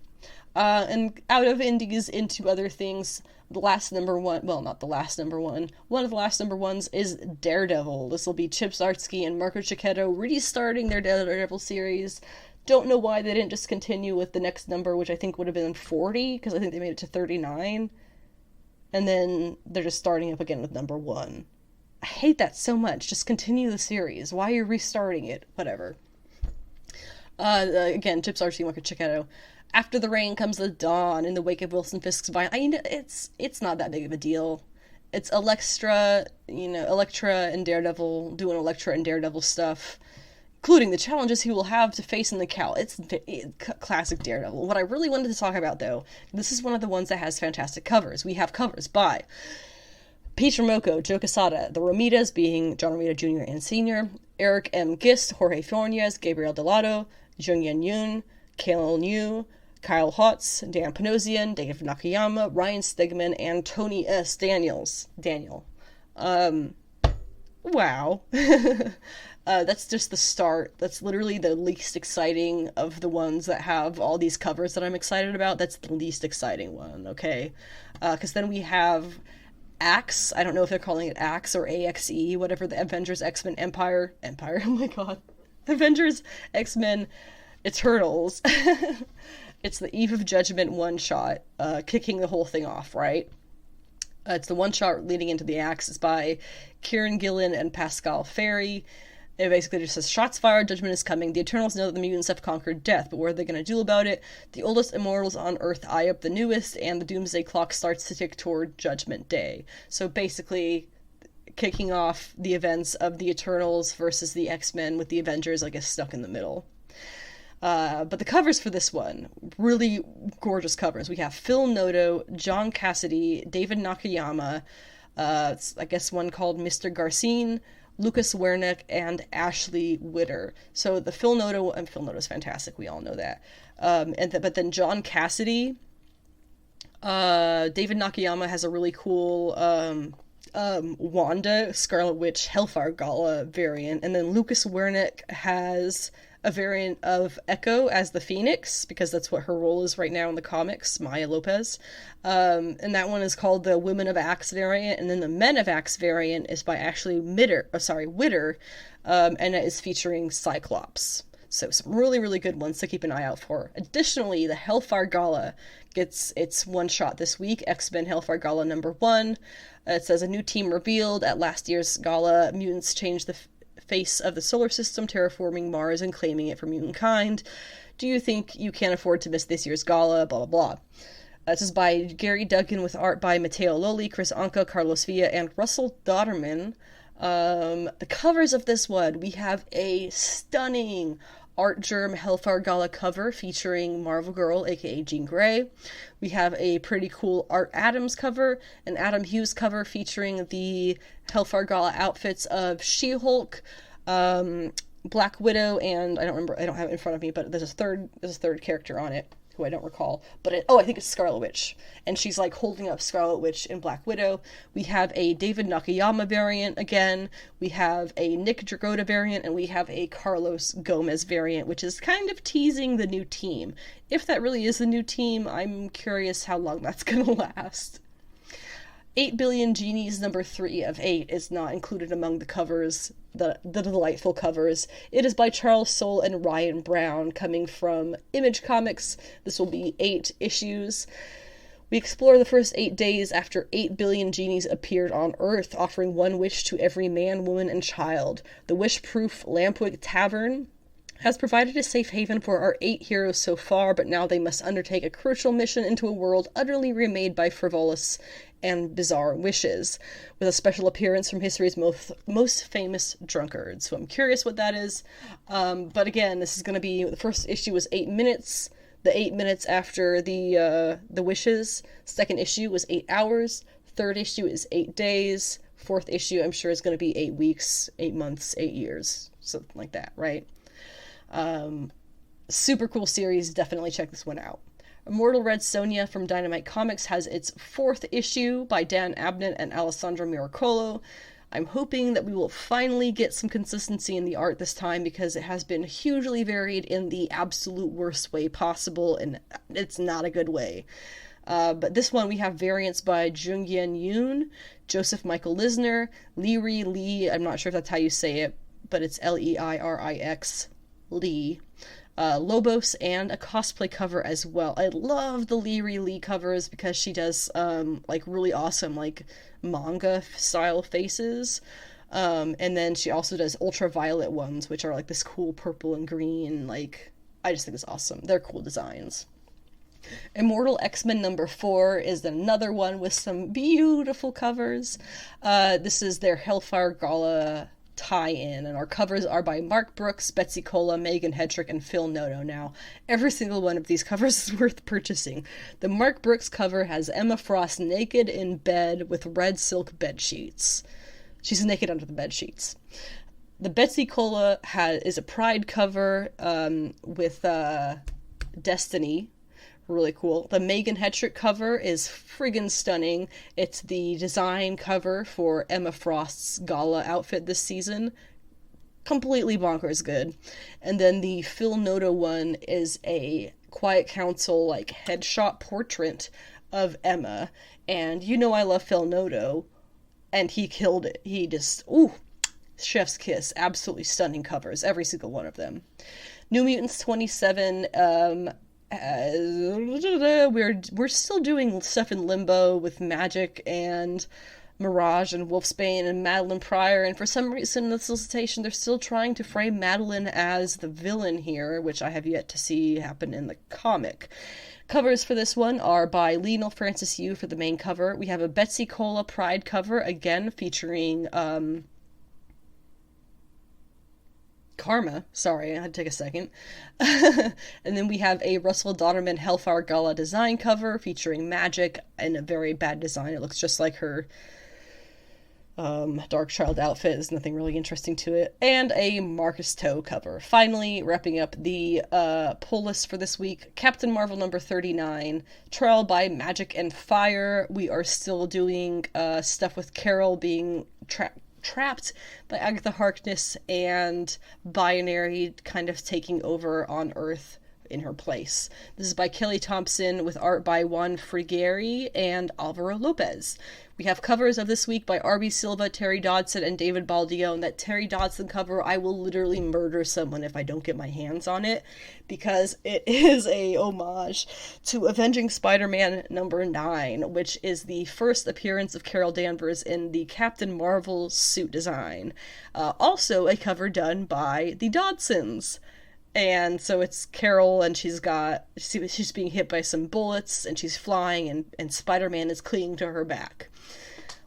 And out of indies into other things, the last number 1, well, not the last number 1, one of the last number 1s is Daredevil. This will be Chip Zdarsky and Marco Checchetto restarting their Daredevil series. Don't know why they didn't just continue with the next number, which I think would have been 40, because I think they made it to 39. And then they're just starting up again with number 1. I hate that so much. Just continue the series. Why are you restarting it? Whatever. Again, Chip Zdarsky, Marco Checchetto. After the rain comes the dawn in the wake of Wilson Fisk's violence. It's not that big of a deal. It's Elektra and Daredevil doing Elektra and Daredevil stuff, including the challenges he will have to face in the Cal. It's classic Daredevil. What I really wanted to talk about, though, this is one of the ones that has fantastic covers. We have covers by Peter Moko, Joe Quesada, the Romitas being John Romita Jr. and Sr., Eric M. Gist, Jorge Fornes, Gabriel Delado, Jung Yen Yoon, Kalen Yu, Kyle Hotz, Dan Panosian, Dave Nakayama, Ryan Stegman, and Tony S. Daniel. Wow. That's just the start. That's literally the least exciting of the ones that have all these covers that I'm excited about. That's the least exciting one, okay? Because then we have A.X.E. I don't know if they're calling it A.X.E. or A.X.E., whatever, the Avengers X-Men Empire, oh my god. Avengers X-Men Eternals. It's the Eve of Judgment one-shot, kicking the whole thing off, right? It's the one-shot leading into the A.X.E. It's by Kieran Gillen and Pascal Ferry. It basically just says, shots fired, judgment is coming. The Eternals know that the mutants have conquered death, but what are they going to do about it? The oldest immortals on Earth eye up the newest, and the doomsday clock starts to tick toward Judgment Day. So basically, kicking off the events of the Eternals versus the X-Men with the Avengers, I guess, stuck in the middle. But the covers for this one, really gorgeous covers. We have Phil Noto, John Cassidy, David Nakayama, I guess one called Mr. Garcine, Lucas Wernick, and Ashley Witter. So the Phil Noto, and Phil Noto's fantastic, we all know that. But then John Cassidy, David Nakayama has a really cool Wanda, Scarlet Witch, Hellfire Gala variant, and then Lucas Wernick has a variant of Echo as the Phoenix, because that's what her role is right now in the comics, Maya Lopez. And that one is called the Women of Axe variant, and then the Men of Axe variant is by Ashley Witter, and it is featuring Cyclops. So some really, really good ones to keep an eye out for. Additionally, the Hellfire Gala gets its one shot this week. X-Men Hellfire Gala #1. It says a new team revealed at last year's gala. Mutants changed the face of the solar system, terraforming Mars and claiming it for mutant kind. Do you think you can afford to miss this year's gala? Blah, blah, blah. This is by Gary Duggan with art by Matteo Loli, Chris Anka, Carlos Villa, and Russell Dodderman. The covers of this one, we have a stunning Art Germ Hellfire Gala cover featuring Marvel Girl, aka Jean Grey. We have a pretty cool Art Adams cover, an Adam Hughes cover featuring the Hellfire Gala outfits of She-Hulk, Black Widow, and I don't have it in front of me, but there's a third character on it who I don't recall, but I think it's Scarlet Witch, and she's like holding up Scarlet Witch in Black Widow. We have a David Nakayama variant again, we have a Nick Dragotta variant, and we have a Carlos Gomez variant, which is kind of teasing the new team. If that really is the new team, I'm curious how long that's gonna last. 8 Billion Genies #3 of 8 is not included among the covers, the delightful covers. It is by Charles Soule and Ryan Brown, coming from Image Comics. This will be 8 issues. We explore the first 8 days after 8 billion genies appeared on Earth, offering one wish to every man, woman, and child. The wish-proof Lampwick Tavern has provided a safe haven for our 8 heroes so far, but now they must undertake a crucial mission into a world utterly remade by frivolous and bizarre wishes, with a special appearance from history's most famous drunkards. So I'm curious what that is. But again, this is going to be, the first issue was 8 minutes, the 8 minutes after the wishes. Second issue was 8 hours. Third issue is 8 days. Fourth issue, I'm sure, is going to be 8 weeks, 8 months, 8 years, something like that, right? Super cool series. Definitely check this one out. Immortal Red Sonja from Dynamite Comics has its 4th issue by Dan Abnett and Alessandro Miracolo. I'm hoping that we will finally get some consistency in the art this time, because it has been hugely varied in the absolute worst way possible, and it's not a good way. But this one, we have variants by Jung-Yen Yoon, Joseph Michael Lisner, Leiri Lee, I'm not sure if that's how you say it, but it's Leirix, Lee, Lobos, and a cosplay cover as well. I love the Leiri Lee covers because she does like really awesome like manga style faces, and then she also does ultraviolet ones, which are like this cool purple and green. Like, I just think it's awesome. They're cool designs. Immortal X-Men #4 is another one with some beautiful covers. This is their Hellfire Gala tie-in, and our covers are by Mark Brooks, Betsy Cola, Megan Hedrick, and Phil Noto. Now, every single one of these covers is worth purchasing. The Mark Brooks cover has Emma Frost naked in bed with red silk bed sheets. She's naked under the bed sheets. The Betsy Cola is a Pride cover with Destiny. Really cool. The Megan Hedrick cover is friggin' stunning. It's the design cover for Emma Frost's gala outfit this season. Completely bonkers good. And then the Phil Noto one is a Quiet Council like headshot portrait of Emma. And you know I love Phil Noto, and he killed it. He just, chef's kiss. Absolutely stunning covers, every single one of them. New Mutants 27, we're still doing stuff in limbo with Magic and Mirage and Wolfsbane and Madeline Pryor, and for some reason in the solicitation they're still trying to frame Madeline as the villain here, which I have yet to see happen in the comic. Covers for this one are by Lionel Francis Yu for the main cover. We have a Betsy Cola Pride cover, again featuring Karma, sorry, I had to take a second. And then we have a Russell Dodderman Hellfire Gala design cover featuring Magic in a very bad design. It looks just like her Dark Child outfit. There's nothing really interesting to it. And a Marcus Toe cover. Finally, wrapping up the pull list for this week, Captain Marvel #39, Trial by Magic and Fire. We are still doing stuff with Carol being trapped by Agatha Harkness and Binary kind of taking over on Earth in her place. This is by Kelly Thompson with art by Juan Frigeri and Alvaro Lopez. We have covers of this week by R.B. Silva, Terry Dodson, and David Baldio, and that Terry Dodson cover, I will literally murder someone if I don't get my hands on it, because it is a homage to Avenging Spider-Man number 9, which is the first appearance of Carol Danvers in the Captain Marvel suit design. Also a cover done by the Dodsons. And so it's Carol, and she's being hit by some bullets, and she's flying, and Spider-Man is clinging to her back.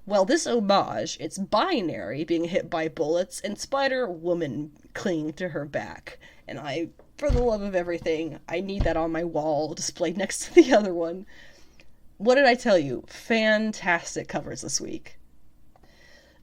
Well, this homage, it's binary, being hit by bullets, and Spider-Woman clinging to her back. And for the love of everything, I need that on my wall, displayed next to the other one. What did I tell you? Fantastic covers this week.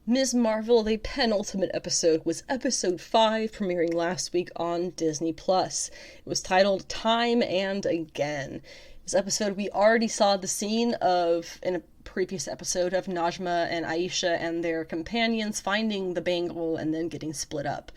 Ms. Marvel, the penultimate episode, was episode 5, premiering last week on Disney+. It was titled Time and Again. This episode, we already saw the scene in a previous episode of Najma and Aisha and their companions finding the bangle and then getting split up.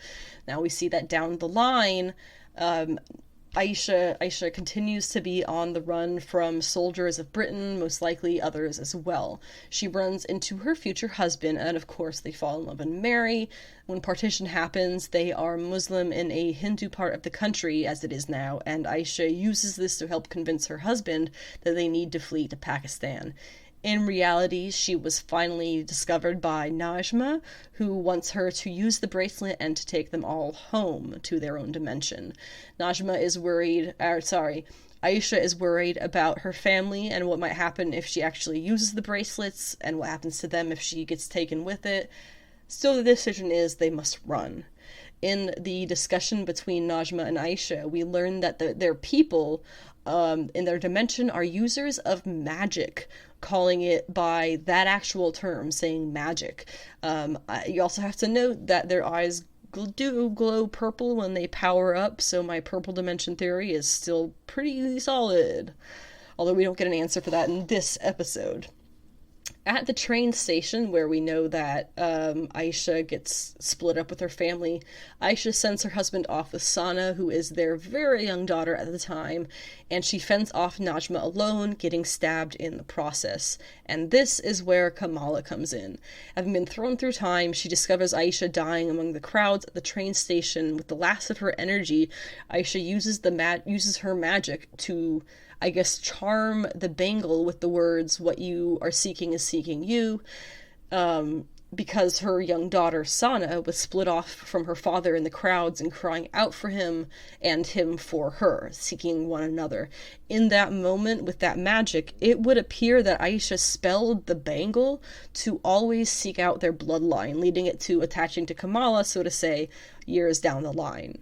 Now we see that down the line, Aisha continues to be on the run from soldiers of Britain, most likely others as well. She runs into her future husband, and of course they fall in love and marry. When partition happens, they are Muslim in a Hindu part of the country, as it is now, and Aisha uses this to help convince her husband that they need to flee to Pakistan. In reality, she was finally discovered by Najma, who wants her to use the bracelet and to take them all home to their own dimension. Aisha is worried about her family and what might happen if she actually uses the bracelets, and what happens to them if she gets taken with it. So the decision is they must run. In the discussion between Najma and Aisha, we learn that their people in their dimension are users of magic, calling it by that actual term, saying magic. You also have to note that their eyes do glow purple when they power up, so my purple dimension theory is still pretty solid. Although we don't get an answer for that in this episode. At the train station, where we know that Aisha gets split up with her family, Aisha sends her husband off with Sana, who is their very young daughter at the time, and she fends off Najma alone, getting stabbed in the process. And this is where Kamala comes in. Having been thrown through time, she discovers Aisha dying among the crowds at the train station. With the last of her energy, Aisha uses her magic to, I guess, charm the bangle with the words, "What you are seeking is seeking you," because her young daughter, Sana, was split off from her father in the crowds and crying out for him and him for her, seeking one another. In that moment, with that magic, it would appear that Aisha spelled the bangle to always seek out their bloodline, leading it to attaching to Kamala, so to say, years down the line.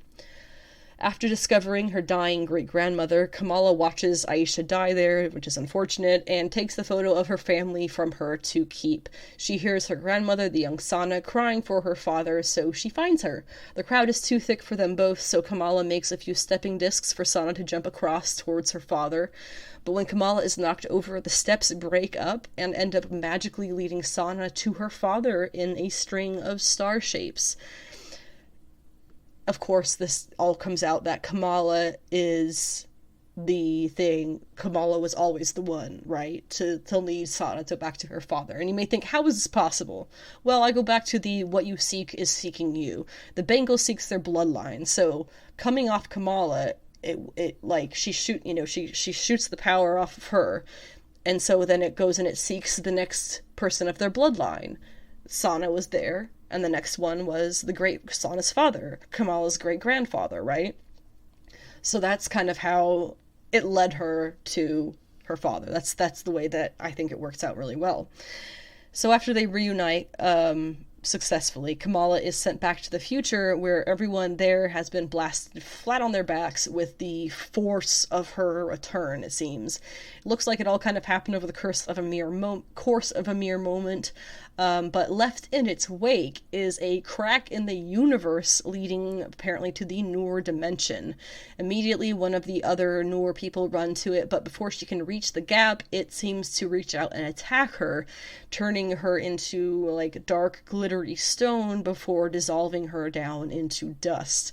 After discovering her dying great-grandmother, Kamala watches Aisha die there, which is unfortunate, and takes the photo of her family from her to keep. She hears her grandmother, the young Sana, crying for her father, so she finds her. The crowd is too thick for them both, so Kamala makes a few stepping discs for Sana to jump across towards her father. But when Kamala is knocked over, the steps break up and end up magically leading Sana to her father in a string of star shapes. Of course, this all comes out that Kamala is the thing. Kamala was always the one, right? To lead Sana back to her father. And you may think, how is this possible? Well, I go back to the what you seek is seeking you. The bangle seeks their bloodline. So coming off Kamala, she shoots the power off of her. And so then it goes and it seeks the next person of their bloodline. Sana was there. And the next one was the great Sana's father, Kamala's great-grandfather, right? So that's kind of how it led her to her father. That's the way that I think it works out really well. So after they reunite successfully, Kamala is sent back to the future, where everyone there has been blasted flat on their backs with the force of her return, it seems. It looks like it all kind of happened over the course of a mere moment, but left in its wake is a crack in the universe leading apparently to the Noor dimension. Immediately, one of the other Noor people run to it, but before she can reach the gap, it seems to reach out and attack her, turning her into dark glittery stone before dissolving her down into dust.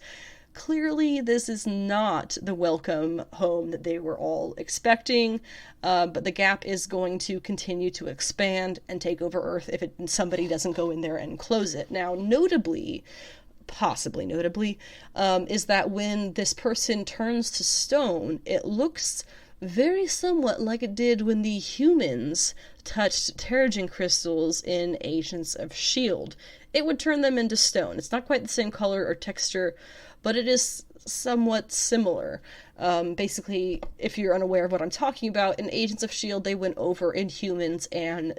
clearly this is not the welcome home that they were all expecting, but the gap is going to continue to expand and take over Earth if somebody doesn't go in there and close it. Now, possibly notably, is that when this person turns to stone, it looks very somewhat like it did when the humans touched Terrigen crystals in Agents of S.H.I.E.L.D. It would turn them into stone. It's not quite the same color or texture, but it is somewhat similar. Basically, if you're unaware of what I'm talking about, in Agents of S.H.I.E.L.D., they went over Inhumans and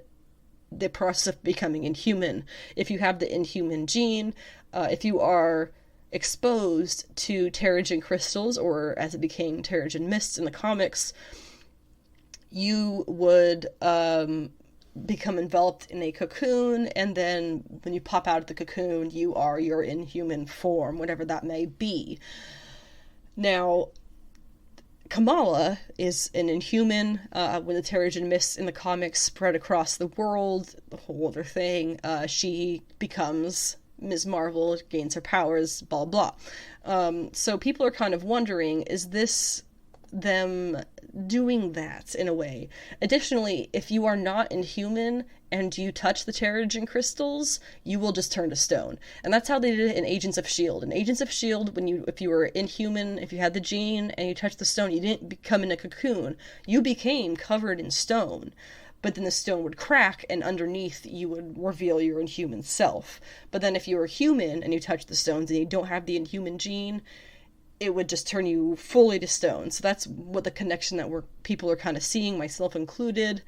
the process of becoming Inhuman. If you have the Inhuman gene, if you are exposed to Terrigen crystals, or as it became Terrigen mists in the comics, you would become enveloped in a cocoon, and then when you pop out of the cocoon, you are your Inhuman form, whatever that may be. Now, Kamala is an Inhuman. When the Terrigen mists in the comics spread across the world, the whole other thing, she becomes Ms. Marvel, gains her powers, blah, blah. So people are kind of wondering, is this them doing that in a way? Additionally, if you are not Inhuman and you touch the Terrigen crystals, you will just turn to stone. And that's how they did it in Agents of S.H.I.E.L.D. In Agents of S.H.I.E.L.D., if you were Inhuman, if you had the gene and you touched the stone, you didn't become in a cocoon. You became covered in stone. But then the stone would crack, and underneath you would reveal your Inhuman self. But then if you were human and you touched the stones and you don't have the Inhuman gene, it would just turn you fully to stone. So that's what the connection that people are kind of seeing, myself included.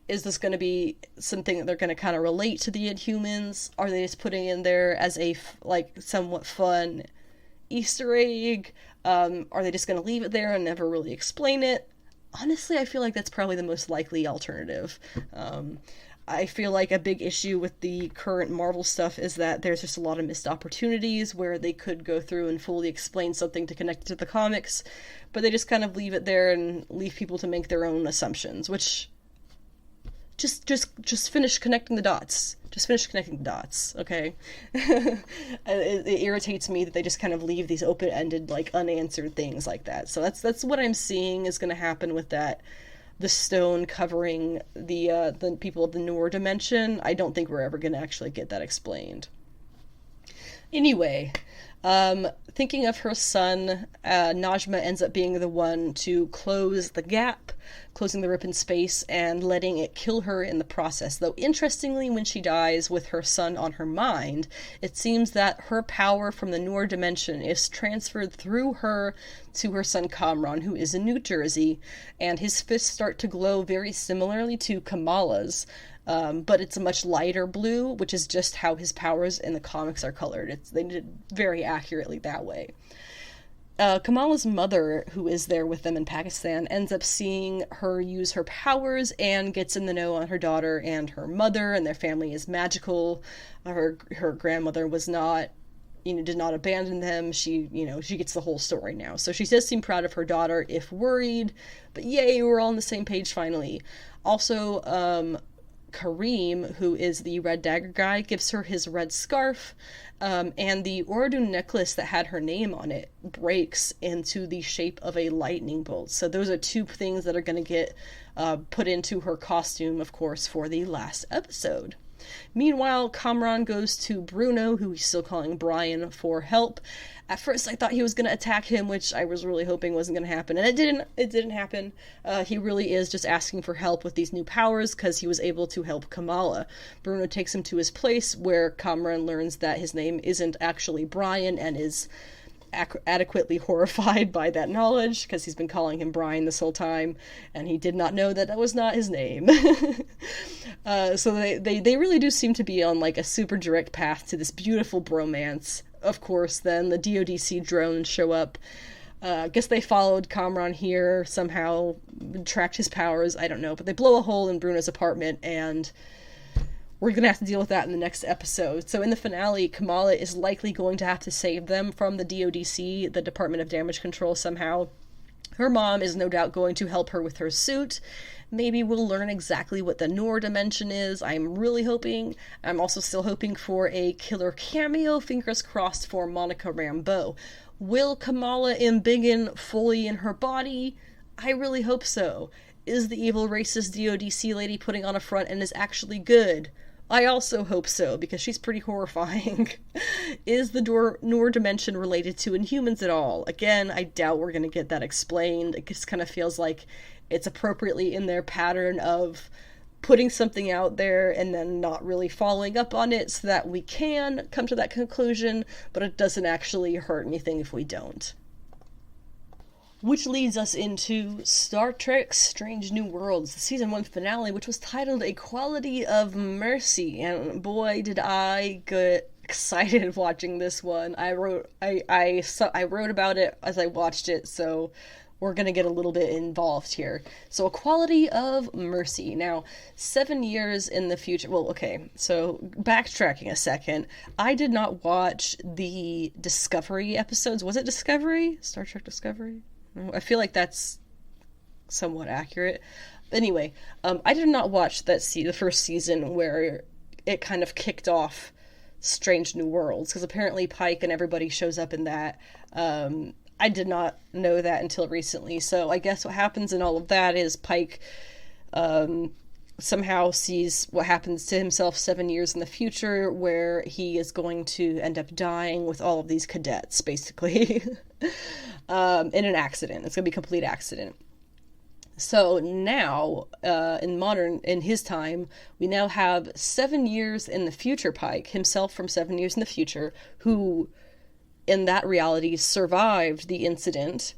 Is this going to be something that they're going to kind of relate to the Inhumans? Are they just putting in there as a somewhat fun Easter egg? Are they just going to leave it there and never really explain it? Honestly, I feel like that's probably the most likely alternative. I feel like a big issue with the current Marvel stuff is that there's just a lot of missed opportunities where they could go through and fully explain something to connect it to the comics, but they just kind of leave it there and leave people to make their own assumptions, which just finish connecting the dots. Just finish connecting the dots, okay? It irritates me that they just kind of leave these open-ended, unanswered things like that. So that's what I'm seeing is going to happen with that. The stone covering the people of the Noor dimension. I don't think we're ever going to actually get that explained. Anyway, thinking of her son, Najma ends up being the one to close the gap, closing the rip in space, and letting it kill her in the process. Though, interestingly, when she dies with her son on her mind, it seems that her power from the Noor dimension is transferred through her to her son Kamran, who is in New Jersey, and his fists start to glow very similarly to Kamala's. But it's a much lighter blue, which is just how his powers in the comics are colored. They did it very accurately that way. Kamala's mother, who is there with them in Pakistan, ends up seeing her use her powers and gets in the know on her daughter and her mother, and their family is magical. Her grandmother was not, did not abandon them. She gets the whole story now. So she does seem proud of her daughter, if worried, but yay, we're all on the same page finally. Also, Kareem, who is the red dagger guy, gives her his red scarf, and the Oradun necklace that had her name on it breaks into the shape of a lightning bolt. So those are two things that are going to get put into her costume, of course, for the last episode. Meanwhile, Kamran goes to Bruno, who he's still calling Brian, for help. At first, I thought he was going to attack him, which I was really hoping wasn't going to happen, and it didn't happen. He really is just asking for help with these new powers, because he was able to help Kamala. Bruno takes him to his place, where Kamran learns that his name isn't actually Brian, and is adequately horrified by that knowledge, because he's been calling him Brian this whole time, and he did not know that that was not his name. So they really do seem to be on a super direct path to this beautiful bromance. Of course, then the DODC drones show up. I guess they followed Kamran here, somehow tracked his powers, I don't know, but they blow a hole in Bruno's apartment, and we're going to have to deal with that in the next episode. So in the finale, Kamala is likely going to have to save them from the DODC, the Department of Damage Control, somehow. Her mom is no doubt going to help her with her suit. Maybe we'll learn exactly what the Noor dimension is. I'm really hoping. I'm also still hoping for a killer cameo, fingers crossed, for Monica Rambeau. Will Kamala embiggen fully in her body? I really hope so. Is the evil racist DODC lady putting on a front and is actually good? I also hope so, because she's pretty horrifying. Is the Noor dimension related to Inhumans at all? Again, I doubt we're going to get that explained. It just kind of feels like it's appropriately in their pattern of putting something out there and then not really following up on it so that we can come to that conclusion, but it doesn't actually hurt anything if we don't. Which leads us into Star Trek Strange New Worlds, the season 1 finale, which was titled Equality of Mercy. And boy, did I get excited watching this one. I wrote about it as I watched it, so we're going to get a little bit involved here. So, Equality of Mercy. Now, 7 years in the future... Well, okay, so backtracking a second. I did not watch the Discovery episodes. Was it Discovery? Star Trek Discovery? I feel like that's somewhat accurate. Anyway, I did not watch the first season where it kind of kicked off Strange New Worlds, because apparently Pike and everybody shows up in that. I did not know that until recently, so I guess what happens in all of that is Pike somehow sees what happens to himself 7 years in the future, where he is going to end up dying with all of these cadets, basically, in an accident. It's going to be a complete accident. So now, in his time, we now have 7 years in the future Pike, himself from 7 years in the future, who, in that reality, survived the incident.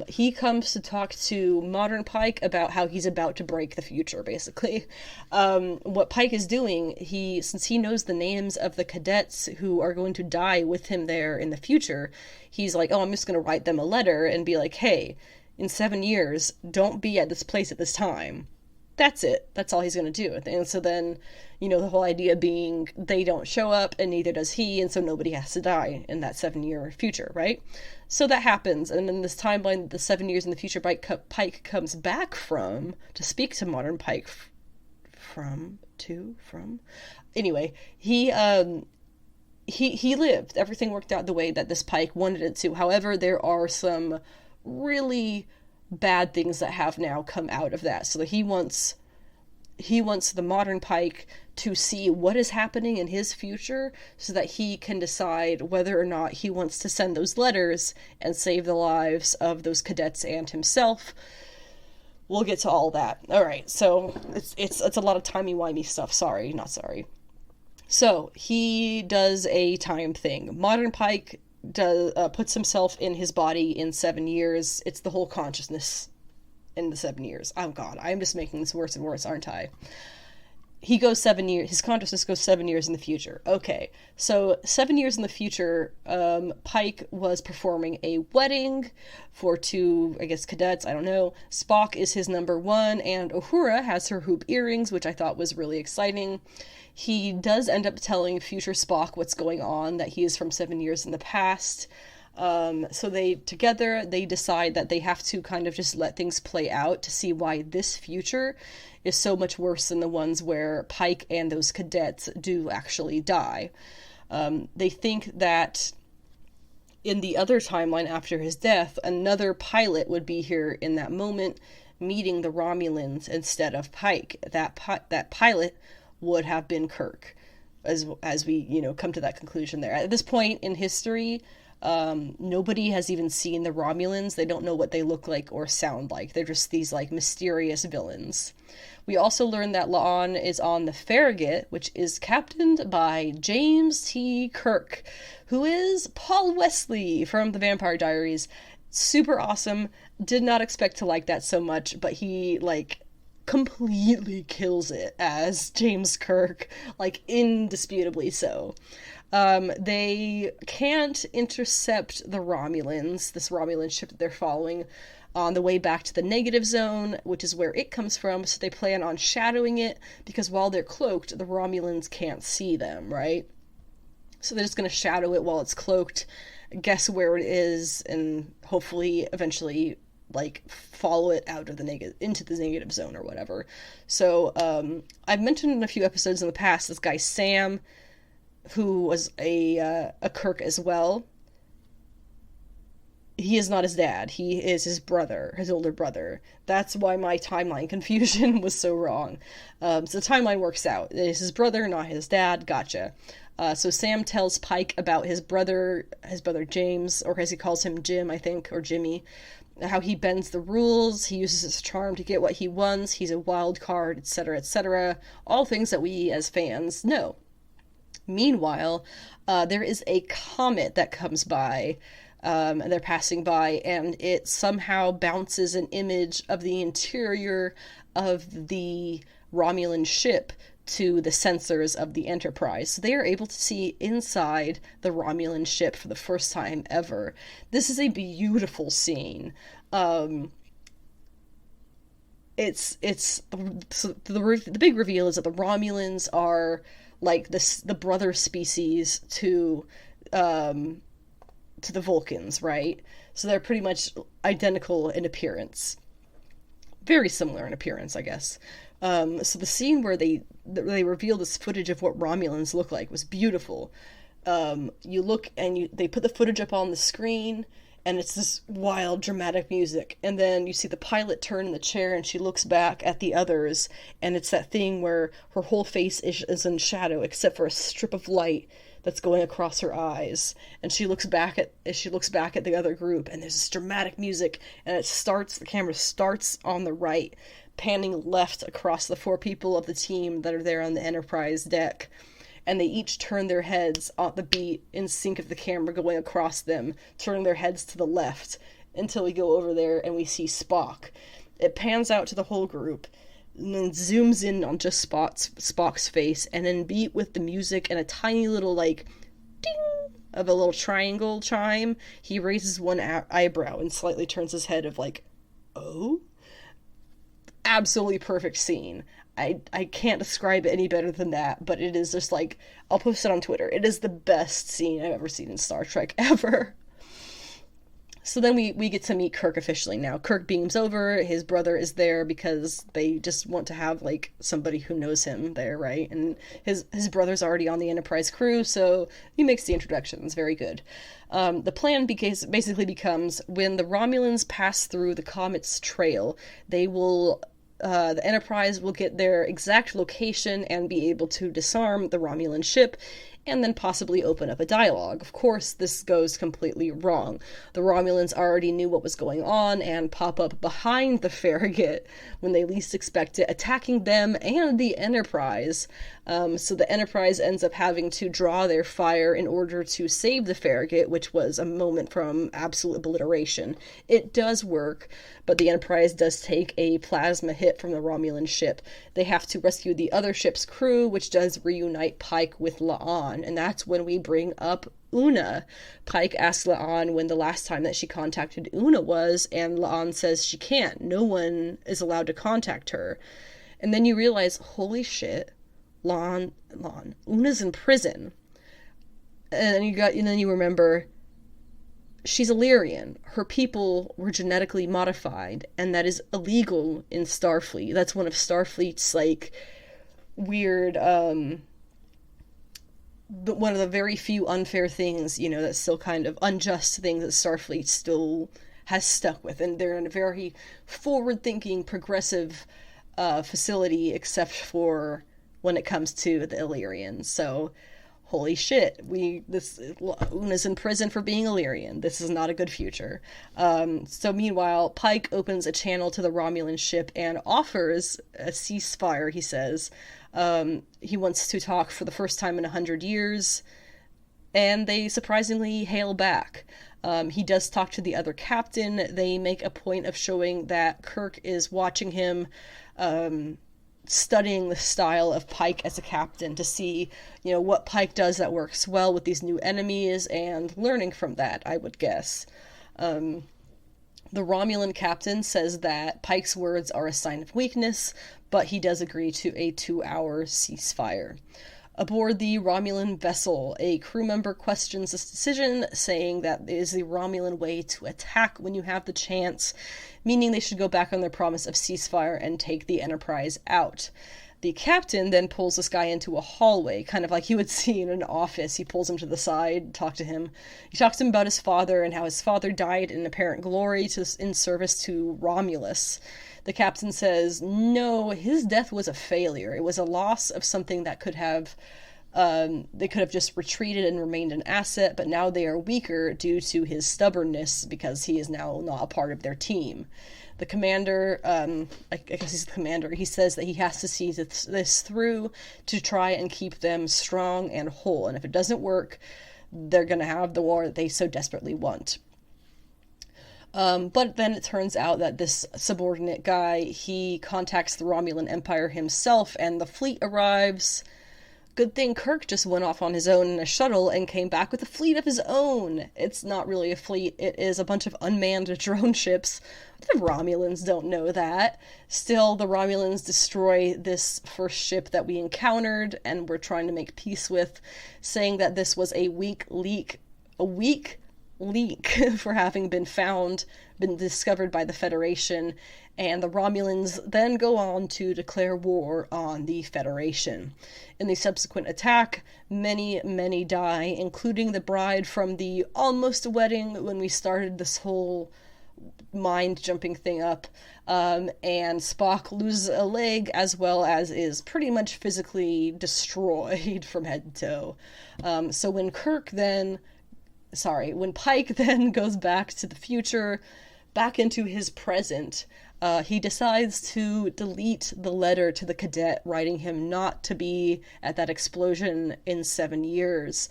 He comes to talk to modern Pike about how he's about to break the future, basically. What Pike is doing, since he knows the names of the cadets who are going to die with him there in the future, he's like, I'm just going to write them a letter and be like, hey, in 7 years, don't be at this place at this time. That's it. That's all he's going to do. And so then, the whole idea being they don't show up and neither does he, and so nobody has to die in that 7 year future, right? So that happens, and in this timeline, the 7 years in the future Pike comes back from to speak to modern Pike Anyway, he lived. Everything worked out the way that this Pike wanted it to. However, there are some really bad things that have now come out of that. So that he wants the modern Pike to see what is happening in his future so that he can decide whether or not he wants to send those letters and save the lives of those cadets and himself. We'll get to all that. All right, so it's a lot of timey-wimey stuff. Not sorry. So he does a time thing. Modern Pike puts himself in his body in 7 years. It's the whole consciousness in the 7 years. Oh god, I'm just making this worse and worse, aren't I? He goes 7 years, his consciousness goes 7 years in the future. Okay, so 7 years in the future, Pike was performing a wedding for two, I guess, cadets, I don't know. Spock is his number one, and Uhura has her hoop earrings, which I thought was really exciting. He does end up telling future Spock what's going on, that he is from 7 years in the past. So they decide that they have to kind of just let things play out to see why this future is so much worse than the ones where Pike and those cadets do actually die. They think that in the other timeline after his death, another pilot would be here in that moment, meeting the Romulans instead of Pike. That pilot would have been Kirk, as we come to that conclusion there. At this point in history, nobody has even seen the Romulans. They don't know what they look like or sound like. They're just these mysterious villains. We also learned that La'an is on the Farragut, which is captained by James T. Kirk, who is Paul Wesley from The Vampire Diaries. Super awesome. Did not expect to like that so much, but he completely kills it as James Kirk, indisputably so. They can't intercept the Romulans, this Romulan ship that they're following, on the way back to the negative zone, which is where it comes from, so they plan on shadowing it, because while they're cloaked, the Romulans can't see them, right? So they're just going to shadow it while it's cloaked, guess where it is, and hopefully eventually follow it out of into the negative zone or whatever. So I've mentioned in a few episodes in the past this guy Sam, who was a Kirk as well. he is not his dad. He is his brother, his older brother. That's why my timeline confusion was so wrong. So the timeline works out. It is his brother, not his dad. Gotcha. So Sam tells Pike about his brother James, or as he calls him, Jim, I think, or Jimmy, how he bends the rules, he uses his charm to get what he wants, he's a wild card, etc., etc. All things that we as fans know. Meanwhile, there is a comet that comes by, and they're passing by, and it somehow bounces an image of the interior of the Romulan ship to the sensors of the Enterprise. So they are able to see inside the Romulan ship for the first time ever. This is a beautiful scene. It's the big reveal is that the Romulans are like the brother species to the Vulcans, right? So they're pretty much identical in appearance. Very similar in appearance, I guess. So the scene where they reveal this footage of what Romulans look like was beautiful. You look and they put the footage up on the screen, and it's this wild, dramatic music. And then you see the pilot turn in the chair, and she looks back at the others, and it's that thing where her whole face is in shadow, except for a strip of light that's going across her eyes. And she looks back at the other group, and there's this dramatic music, and the camera starts on the right, panning left across the 4 people of the team that are there on the Enterprise deck. And they each turn their heads on the beat in sync of the camera going across them, turning their heads to the left until we go over there and we see Spock. It pans out to the whole group and then zooms in on just Spock's face, and then beat with the music and a tiny little like ding of a little triangle chime, he raises one eyebrow and slightly turns his head of like, oh? Absolutely perfect scene. I can't describe it any better than that, but it is just like, I'll post it on Twitter. It is the best scene I've ever seen in Star Trek ever. So then we get to meet Kirk officially now. Kirk beams over, his brother is there because they just want to have like somebody who knows him there, right? And his brother's already on the Enterprise crew, so he makes the introductions. Very good. The plan basically becomes, when the Romulans pass through the comet's trail, they will the Enterprise will get their exact location and be able to disarm the Romulan ship, and then possibly open up a dialogue. Of course, this goes completely wrong. The Romulans already knew what was going on and pop up behind the Farragut when they least expect it, attacking them and the Enterprise. So the Enterprise ends up having to draw their fire in order to save the Farragut, which was a moment from absolute obliteration. It does work, but the Enterprise does take a plasma hit from the Romulan ship. They have to rescue the other ship's crew, which does reunite Pike with La'an, and that's when we bring up Una. Pike asks La'an when the last time that she contacted Una was, and La'an says she can't. No one is allowed to contact her. And then you realize, holy shit, Una's in prison. And then you remember, she's Illyrian. Her people were genetically modified, and that is illegal in Starfleet. That's one of Starfleet's, like, weird, one of the very few unfair things, that's still kind of unjust things that Starfleet still has stuck with. And they're in a very forward-thinking, progressive facility, except for when it comes to the Illyrians. So, holy shit, Una's in prison for being Illyrian. This is not a good future. So meanwhile, Pike opens a channel to the Romulan ship and offers a ceasefire, he says. He wants to talk for the first time in 100 years, and they surprisingly hail back. He does talk to the other captain. They make a point of showing that Kirk is watching him, studying the style of Pike as a captain to see, what Pike does that works well with these new enemies, and learning from that, I would guess. The Romulan captain says that Pike's words are a sign of weakness, but he does agree to a 2-hour ceasefire. Aboard the Romulan vessel, a crew member questions this decision, saying that it is the Romulan way to attack when you have the chance, meaning they should go back on their promise of ceasefire and take the Enterprise out. The captain then pulls this guy into a hallway, kind of like you would see in an office. He pulls him to the side, talk to him. He talks to him about his father and how his father died in apparent glory in service to Romulus. The captain says, no, his death was a failure. It was a loss of something that could have, they could have just retreated and remained an asset, but now they are weaker due to his stubbornness because he is now not a part of their team. The commander, I guess he's the commander, he says that he has to see this through to try and keep them strong and whole, and if it doesn't work, they're going to have the war that they so desperately want. But then it turns out that this subordinate guy, he contacts the Romulan Empire himself, and the fleet arrives. Good thing Kirk just went off on his own in a shuttle and came back with a fleet of his own. It's not really a fleet, it is a bunch of unmanned drone ships. The Romulans don't know that. Still, the Romulans destroy this first ship that we encountered and we're trying to make peace with, saying that this was a weak leak for having been discovered by the Federation, and the Romulans then go on to declare war on the Federation. In the subsequent attack, many die, including the bride from the almost wedding when we started this whole mind-jumping thing up, and Spock loses a leg as well as is pretty much physically destroyed from head to toe. So when Pike then goes back to the future, back into his present, he decides to delete the letter to the cadet writing him not to be at that explosion in 7 years,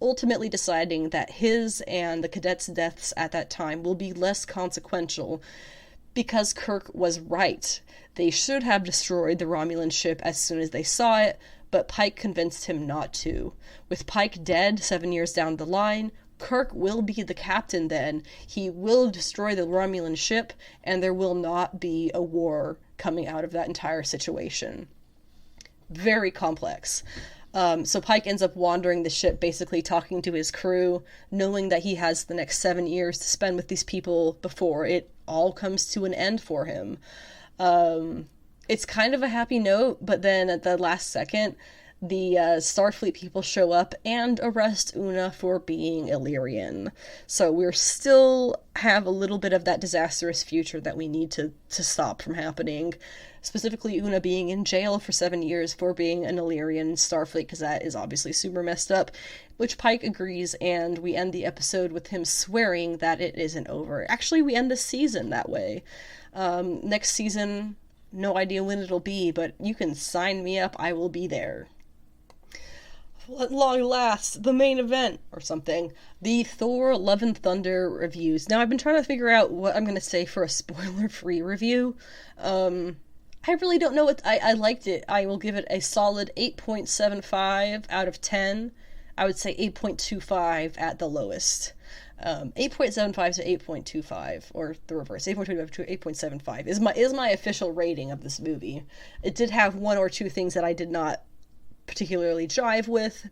ultimately deciding that his and the cadet's deaths at that time will be less consequential because Kirk was right. They should have destroyed the Romulan ship as soon as they saw it, but Pike convinced him not to. With Pike dead 7 years down the line, Kirk will be the captain then. He will destroy the Romulan ship, and there will not be a war coming out of that entire situation. Very complex. So Pike ends up wandering the ship, basically talking to his crew, knowing that he has the next 7 years to spend with these people before it all comes to an end for him. It's kind of a happy note, but then at the last second, the Starfleet people show up and arrest Una for being Illyrian. So we're still have a little bit of that disastrous future that we need to stop from happening. Specifically, Una being in jail for 7 years for being an Illyrian Starfleet, because that is obviously super messed up, which Pike agrees, and we end the episode with him swearing that it isn't over. Actually, we end the season that way. Next season, no idea when it'll be, but you can sign me up, I will be there. At long last, the main event, or something, the Thor Love and Thunder reviews. Now, I've been trying to figure out what I'm going to say for a spoiler-free review. I really don't know what... I liked it. I will give it a solid 8.75 out of 10. I would say 8.25 at the lowest. 8.75 to 8.25, or the reverse, 8.25 to 8.75 is my official rating of this movie. It did have one or two things that I did not particularly jive with,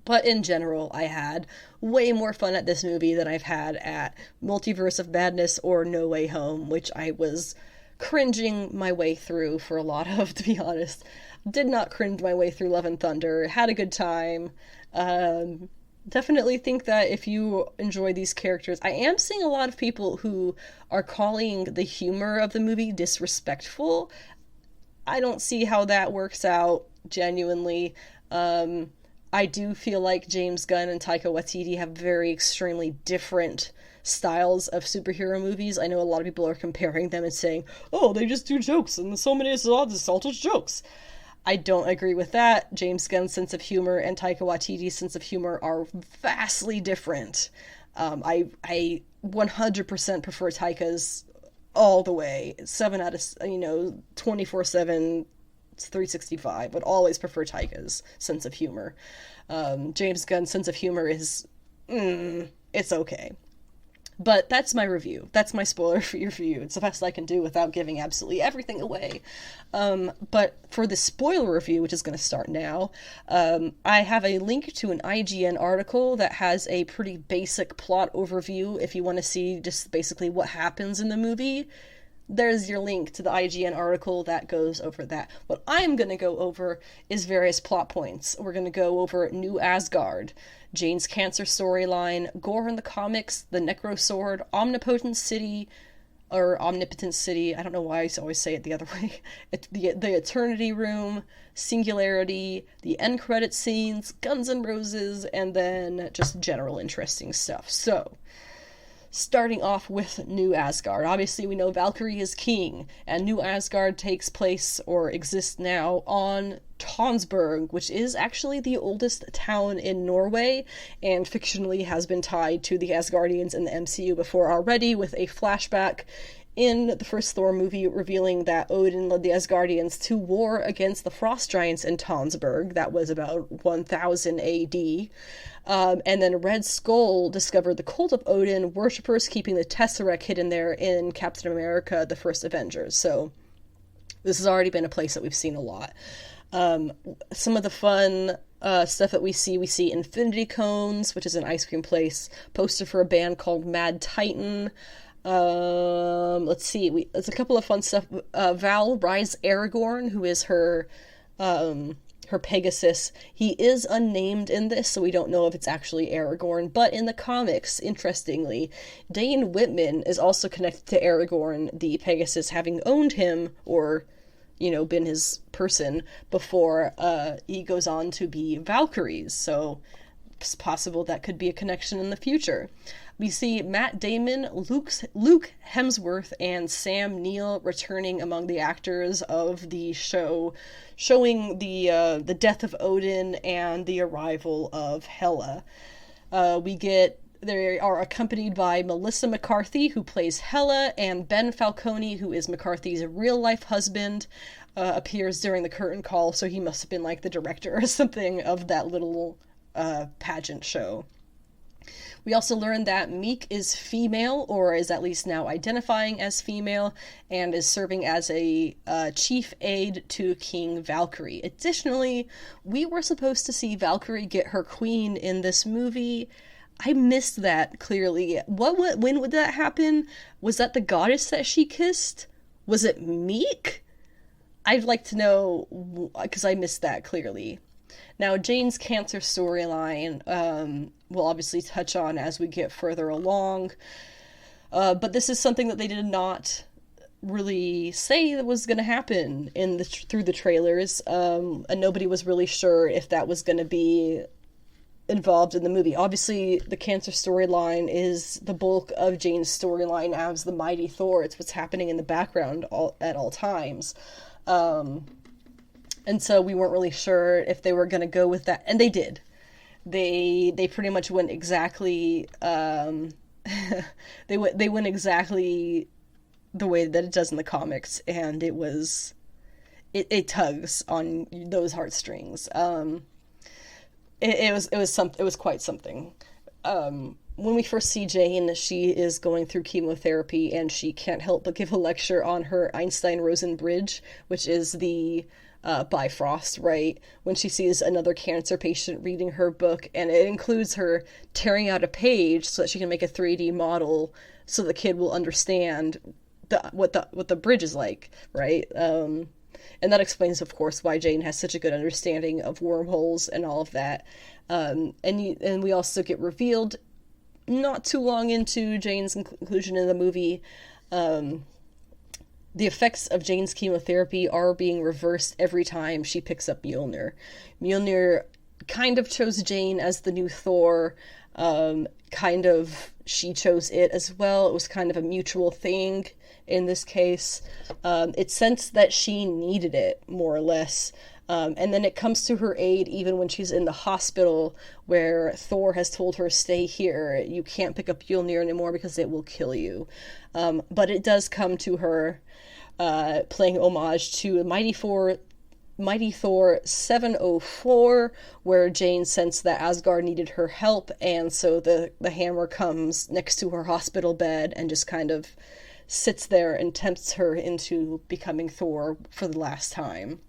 but in general, I had way more fun at this movie than I've had at Multiverse of Madness or No Way Home, which I was cringing my way through for a lot of, to be honest. Did not cringe my way through Love and Thunder, had a good time. Definitely think that if you enjoy these characters, I am seeing a lot of people who are calling the humor of the movie disrespectful. I don't see how that works out, genuinely. I do feel like James Gunn and Taika Waititi have very extremely different styles of superhero movies. I know a lot of people are comparing them and saying, oh, they just do jokes, and so many it's all just jokes. I don't agree with that. James Gunn's sense of humor and Taika Waititi's sense of humor are vastly different. I 100% prefer Taika's all the way. 7 out of, 24/7, 365, would always prefer Taika's sense of humor. James Gunn's sense of humor is, it's okay. But that's my review. That's my spoiler for your review. It's the best I can do without giving absolutely everything away. But for the spoiler review, which is going to start now, I have a link to an IGN article that has a pretty basic plot overview if you want to see just basically what happens in the movie. there's your link to the IGN article that goes over that. What I'm going to go over is various plot points. We're going to go over New Asgard, Jane's cancer storyline, Gore in the comics, the Necro Sword, Omnipotent City, or Omnipotent City, I don't know why I always say it the other way, the Eternity Room, Singularity, the end credit scenes, Guns N' Roses, and then just general interesting stuff. So, starting off with New Asgard. Obviously, we know Valkyrie is king, and New Asgard takes place, or exists now, on Tonsberg, which is actually the oldest town in Norway, and fictionally has been tied to the Asgardians in the MCU before already, with a flashback in the first Thor movie revealing that Odin led the Asgardians to war against the Frost Giants in Tonsberg. That was about 1000 AD. And then Red Skull discovered the cult of Odin, worshippers keeping the Tesseract hidden there in Captain America, the first Avengers. So this has already been a place that we've seen a lot. Some of the fun stuff that we see Infinity Cones, which is an ice cream place, poster for a band called Mad Titan. Let's see, there's a couple of fun stuff. Val rides Aragorn, who is her Pegasus. He is unnamed in this, so we don't know if it's actually Aragorn, but in the comics, interestingly, Dane Whitman is also connected to Aragorn, the Pegasus, having owned him, or, been his person, before he goes on to be Valkyries, so it's possible that could be a connection in the future. We see Matt Damon, Luke Hemsworth, and Sam Neill returning among the actors of the show, showing the death of Odin and the arrival of Hela. They are accompanied by Melissa McCarthy, who plays Hela, and Ben Falcone, who is McCarthy's real-life husband, appears during the curtain call, so he must have been like the director or something of that little pageant show. We also learned that Meek is female, or is at least now identifying as female, and is serving as a chief aide to King Valkyrie. Additionally, we were supposed to see Valkyrie get her queen in this movie. I missed that, clearly. When would that happen? Was that the goddess that she kissed? Was it Meek? I'd like to know, because I missed that, clearly. Now, Jane's cancer storyline, we'll obviously touch on as we get further along, but this is something that they did not really say that was going to happen through the trailers, and nobody was really sure if that was going to be involved in the movie. Obviously, the cancer storyline is the bulk of Jane's storyline as the mighty Thor. It's what's happening in the background at all times. And so we weren't really sure if they were going to go with that. And they did. They pretty much went exactly, they went exactly the way that it does in the comics. And it tugs on those heartstrings. It was quite something. When we first see Jane, she is going through chemotherapy, and she can't help but give a lecture on her Einstein-Rosen bridge, which is the Bifrost, right? When she sees another cancer patient reading her book, and it includes her tearing out a page so that she can make a 3D model so the kid will understand what the bridge is like, right? And that explains, of course, why Jane has such a good understanding of wormholes and all of that. And we also get revealed not too long into Jane's inclusion in the movie, the effects of Jane's chemotherapy are being reversed every time she picks up Mjolnir. Mjolnir kind of chose Jane as the new Thor. Kind of she chose it as well. It was kind of a mutual thing in this case. It sensed that she needed it, more or less. And then it comes to her aid even when she's in the hospital, where Thor has told her, stay here, you can't pick up Mjolnir anymore because it will kill you. But it does come to her, playing homage to Mighty Thor 704, where Jane sensed that Asgard needed her help, and so the hammer comes next to her hospital bed and just kind of sits there and tempts her into becoming Thor for the last time.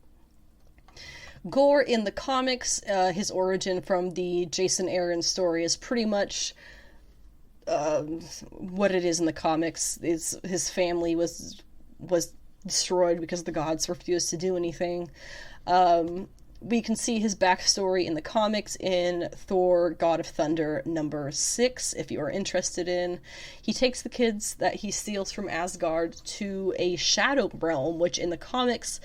Gore in the comics, his origin from the Jason Aaron story is pretty much what it is in the comics. His family was was destroyed because the gods refused to do anything. We can see his backstory in the comics in Thor, God of Thunder, #6, if you are interested in. He takes the kids that he steals from Asgard to a shadow realm, which in the comics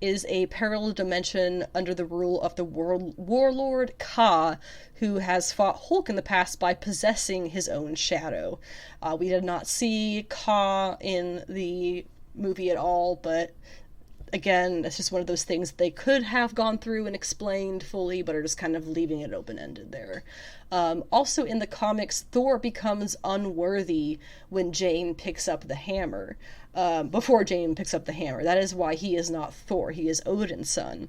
is a parallel dimension under the rule of the warlord Ka, who has fought Hulk in the past by possessing his own shadow. We did not see Ka in the movie at all, but again, it's just one of those things they could have gone through and explained fully, but are just kind of leaving it open-ended there. Also in the comics, Thor becomes unworthy when Jane picks up the hammer. Before Jane picks up the hammer. That is why he is not Thor. He is Odin's son.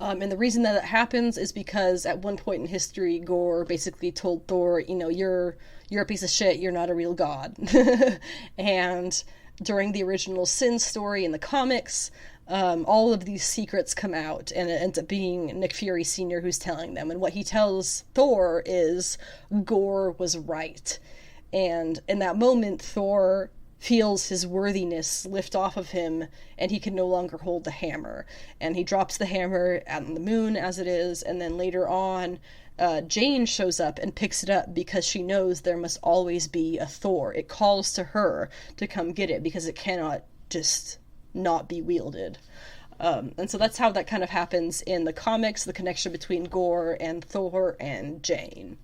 And the reason that happens is because at one point in history, Gorr basically told Thor, you're a piece of shit, you're not a real god. And during the original Sin story in the comics, all of these secrets come out, and it ends up being Nick Fury Sr. who's telling them. And what he tells Thor is Gorr was right. And in that moment, Thor feels his worthiness lift off of him, and he can no longer hold the hammer. And he drops the hammer on the moon, as it is, and then later on, Jane shows up and picks it up because she knows there must always be a Thor. It calls to her to come get it because it cannot just not be wielded. And so that's how that kind of happens in the comics, the connection between Gorr and Thor and Jane.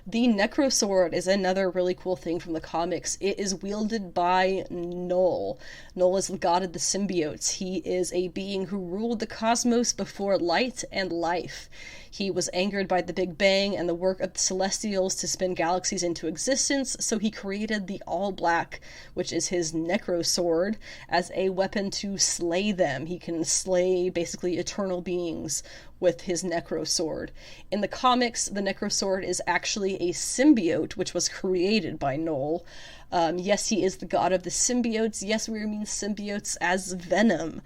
The Necrosword is another really cool thing from the comics. It is wielded by Null. Null is the god of the symbiotes. He is a being who ruled the cosmos before light and life. He was angered by the Big Bang and the work of the Celestials to spin galaxies into existence, so he created the All Black, which is his Necrosword, as a weapon to slay them. He can slay basically eternal beings with his Necrosword. In the comics, the Necrosword is actually a symbiote, which was created by Null. Yes, he is the god of the symbiotes. Yes, we mean symbiotes as Venom.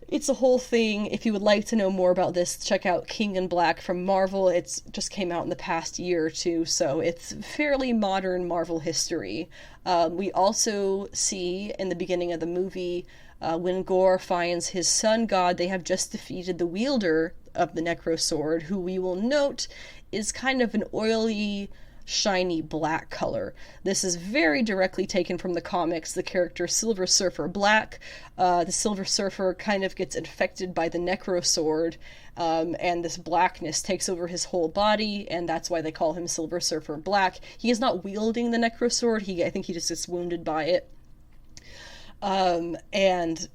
It's a whole thing. If you would like to know more about this, check out King in Black from Marvel. It's just came out in the past year or two, so it's fairly modern Marvel history. We also see in the beginning of the movie, when Gorr finds his sun god, they have just defeated the wielder of the Necrosword, who we will note is kind of an oily, shiny black color. This is very directly taken from the comics. The character Silver Surfer Black. The Silver Surfer kind of gets infected by the Necrosword, and this blackness takes over his whole body, and that's why they call him Silver Surfer Black. He is not wielding the Necrosword. I think he just gets wounded by it. And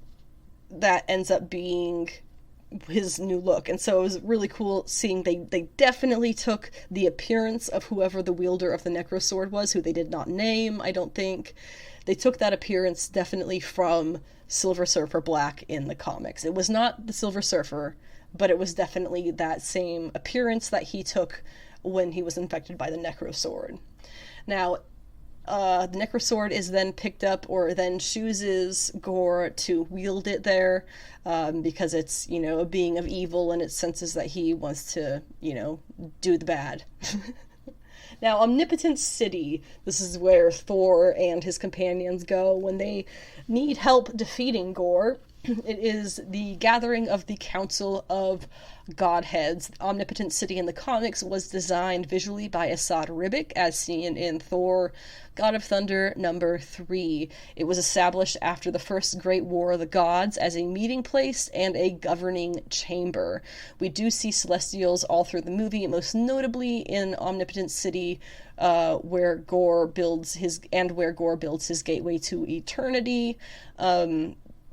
that ends up being his new look. And so it was really cool seeing they definitely took the appearance of whoever the wielder of the Necrosword was, who they did not name, I don't think. They took that appearance definitely from Silver Surfer Black in the comics. It was not the Silver Surfer, but it was definitely that same appearance that he took when he was infected by the Necrosword. Now, the Necrosword is then picked up, or then chooses Gorr to wield it there, because it's, a being of evil, and it senses that he wants to, do the bad. Now, Omnipotent City, this is where Thor and his companions go when they need help defeating Gorr. It is the gathering of the Council of Godheads. Omnipotent City in the comics was designed visually by Asad Ribic, as seen in Thor, God of Thunder #3. It was established after the First Great War of the Gods as a meeting place and a governing chamber. We do see Celestials all through the movie, most notably in Omnipotent City, where Gorr builds his gateway to eternity.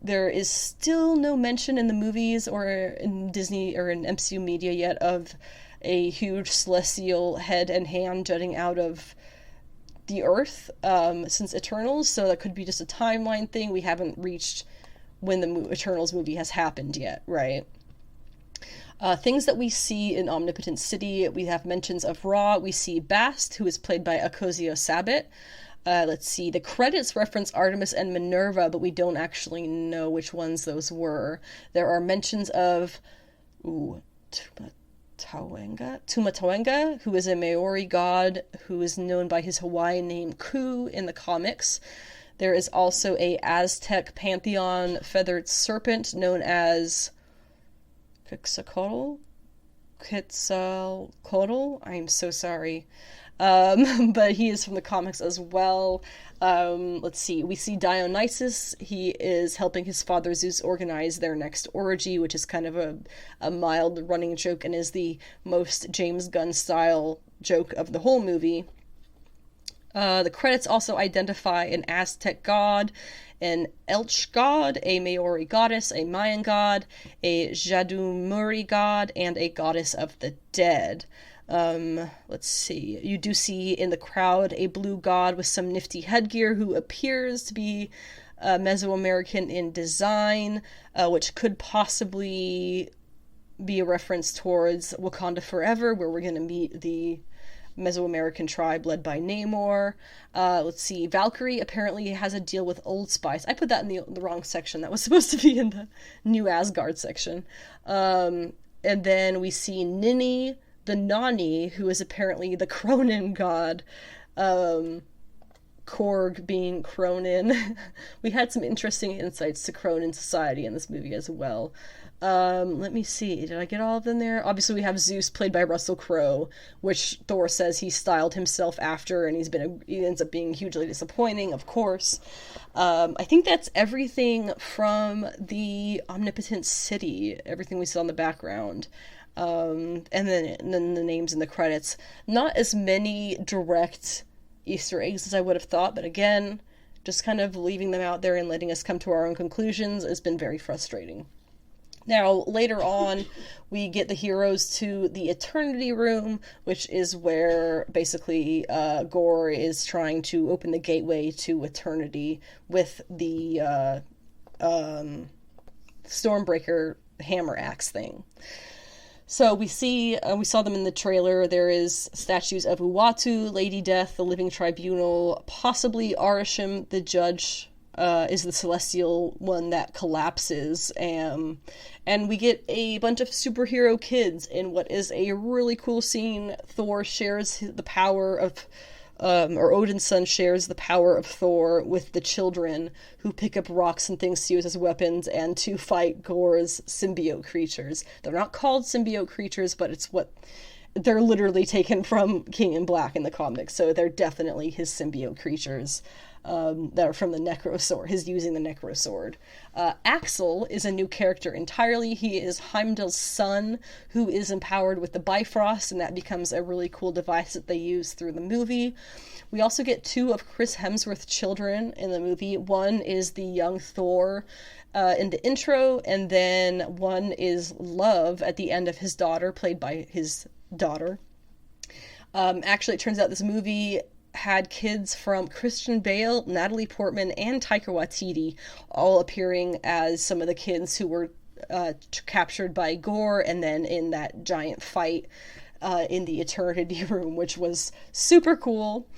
There is still no mention in the movies or in Disney or in MCU media yet of a huge celestial head and hand jutting out of the earth since Eternals, so that could be just a timeline thing. We haven't reached when the Eternals movie has happened yet, right? Things that we see in Omnipotent City, we have mentions of Ra. We see Bast, who is played by Akosio Sabat. Let's see, the credits reference Artemis and Minerva, but we don't actually know which ones those were. There are mentions of Tumatawenga, who is a Maori god who is known by his Hawaiian name Ku in the comics. There is also a Aztec pantheon feathered serpent known as Quetzalcoatl. I'm so sorry. But he is from the comics as well. Let's see. We see Dionysus. He is helping his father Zeus organize their next orgy, which is kind of a mild running joke and is the most James Gunn style joke of the whole movie. The credits also identify an Aztec god, an Elch god, a Maori goddess, a Mayan god, a Jadumuri god, and a goddess of the dead. Let's see. You do see in the crowd a blue god with some nifty headgear who appears to be Mesoamerican in design, which could possibly be a reference towards Wakanda Forever, where we're going to meet the Mesoamerican tribe led by Namor. Let's see. Valkyrie apparently has a deal with Old Spice. I put that in the wrong section. That was supposed to be in the New Asgard section. And then we see Nini, the Nani, who is apparently the Cronin god. Korg being Cronin. We had some interesting insights to Cronin society in this movie as well. Let me see. Did I get all of them there? Obviously, we have Zeus, played by Russell Crowe, which Thor says he styled himself after, and he ends up being hugely disappointing, of course. I think that's everything from the Omnipotent City, everything we saw in the background. And then the names in the credits. Not as many direct Easter eggs as I would have thought, but again, just kind of leaving them out there and letting us come to our own conclusions has been very frustrating. Now, later on, we get the heroes to the Eternity Room, which is where, basically, Gore is trying to open the gateway to Eternity with the Stormbreaker hammer axe thing. So we saw them in the trailer. There is statues of Uatu, Lady Death, the Living Tribunal, possibly Arisham, the Judge, is the celestial one that collapses, and we get a bunch of superhero kids in what is a really cool scene. Thor shares the power of, or Odin's son shares the power of Thor with the children, who pick up rocks and things to use as weapons and to fight Gore's symbiote creatures. They're not called symbiote creatures, but it's what they're literally taken from King in Black in the comics, so they're definitely his symbiote creatures. That are from the Necrosword, his using the Necrosword. Axel is a new character entirely. He is Heimdall's son, who is empowered with the Bifrost, and that becomes a really cool device that they use through the movie. We also get two of Chris Hemsworth's children in the movie. One is the young Thor in the intro, and then one is Love at the end of his daughter, played by his daughter. Actually, it turns out this movie had kids from Christian Bale, Natalie Portman, and Taika Waititi all appearing as some of the kids who were captured by Gore and then in that giant fight in the Eternity Room, which was super cool.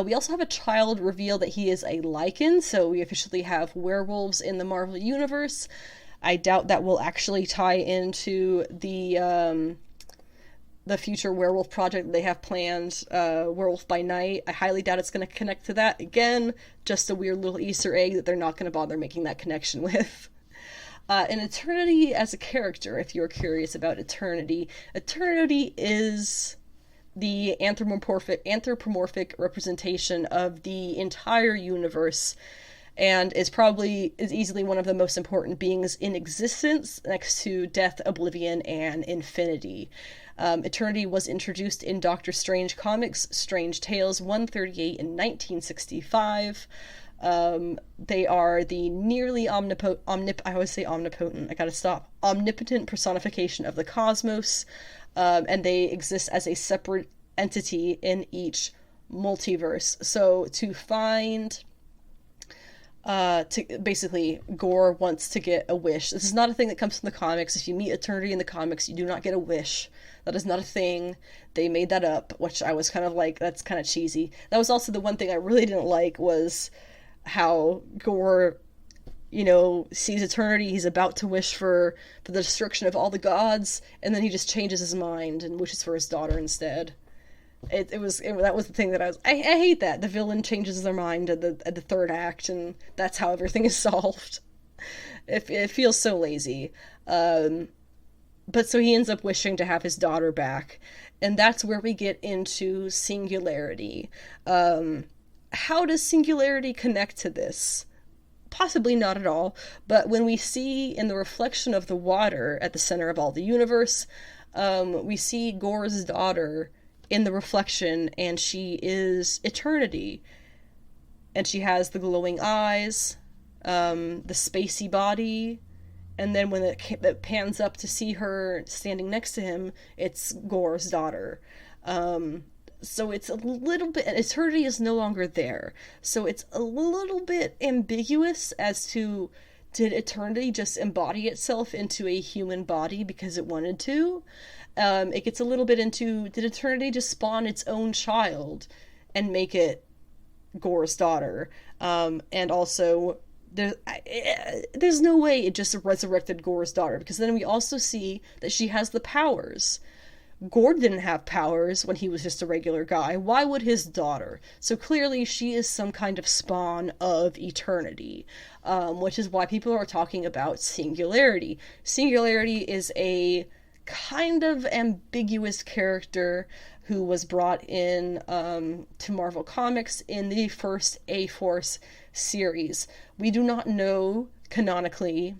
We also have a child reveal that he is a Lycan, so we officially have werewolves in the Marvel Universe. I doubt that will actually tie into the future werewolf project that they have planned, Werewolf by Night. I highly doubt it's going to connect to that. Again, just a weird little Easter egg that they're not going to bother making that connection with. And Eternity as a character, if you're curious about Eternity, Eternity is the anthropomorphic representation of the entire universe, and is easily one of the most important beings in existence, next to death, oblivion, and infinity. Eternity was introduced in Doctor Strange Comics, Strange Tales 138 in 1965. They are the nearly omnipotent personification of the cosmos, and they exist as a separate entity in each multiverse. So basically, Gore wants to get a wish. This is not a thing that comes from the comics. If you meet Eternity in the comics, you do not get a wish. That is not a thing. They made that up, which I was kind of like, that's kind of cheesy. That was also the one thing I really didn't like, was how Gore, sees Eternity. He's about to wish for the destruction of all the gods, and then he just changes his mind and wishes for his daughter instead. That was the thing that I hate that the villain changes their mind at the third act, and that's how everything is solved. It feels so lazy. But so he ends up wishing to have his daughter back, and that's where we get into singularity. How does singularity connect to this? Possibly not at all, but when we see in the reflection of the water at the center of all the universe, we see Gorr's daughter in the reflection, and she is eternity. And she has the glowing eyes, the spacey body, and then when it pans up to see her standing next to him, it's Gorr's daughter. So it's a little bit, eternity is no longer there. So it's a little bit ambiguous as to, did eternity just embody itself into a human body because it wanted to? It gets a little bit into, did eternity just spawn its own child and make it Gorr's daughter? And also, there's no way it just resurrected Gorr's daughter, because then we also see that she has the powers. Gorr didn't have powers when he was just a regular guy. Why would his daughter? So clearly she is some kind of spawn of eternity, which is why people are talking about singularity. Singularity is a kind of ambiguous character who was brought in to Marvel Comics in the first A-Force series. We do not know canonically,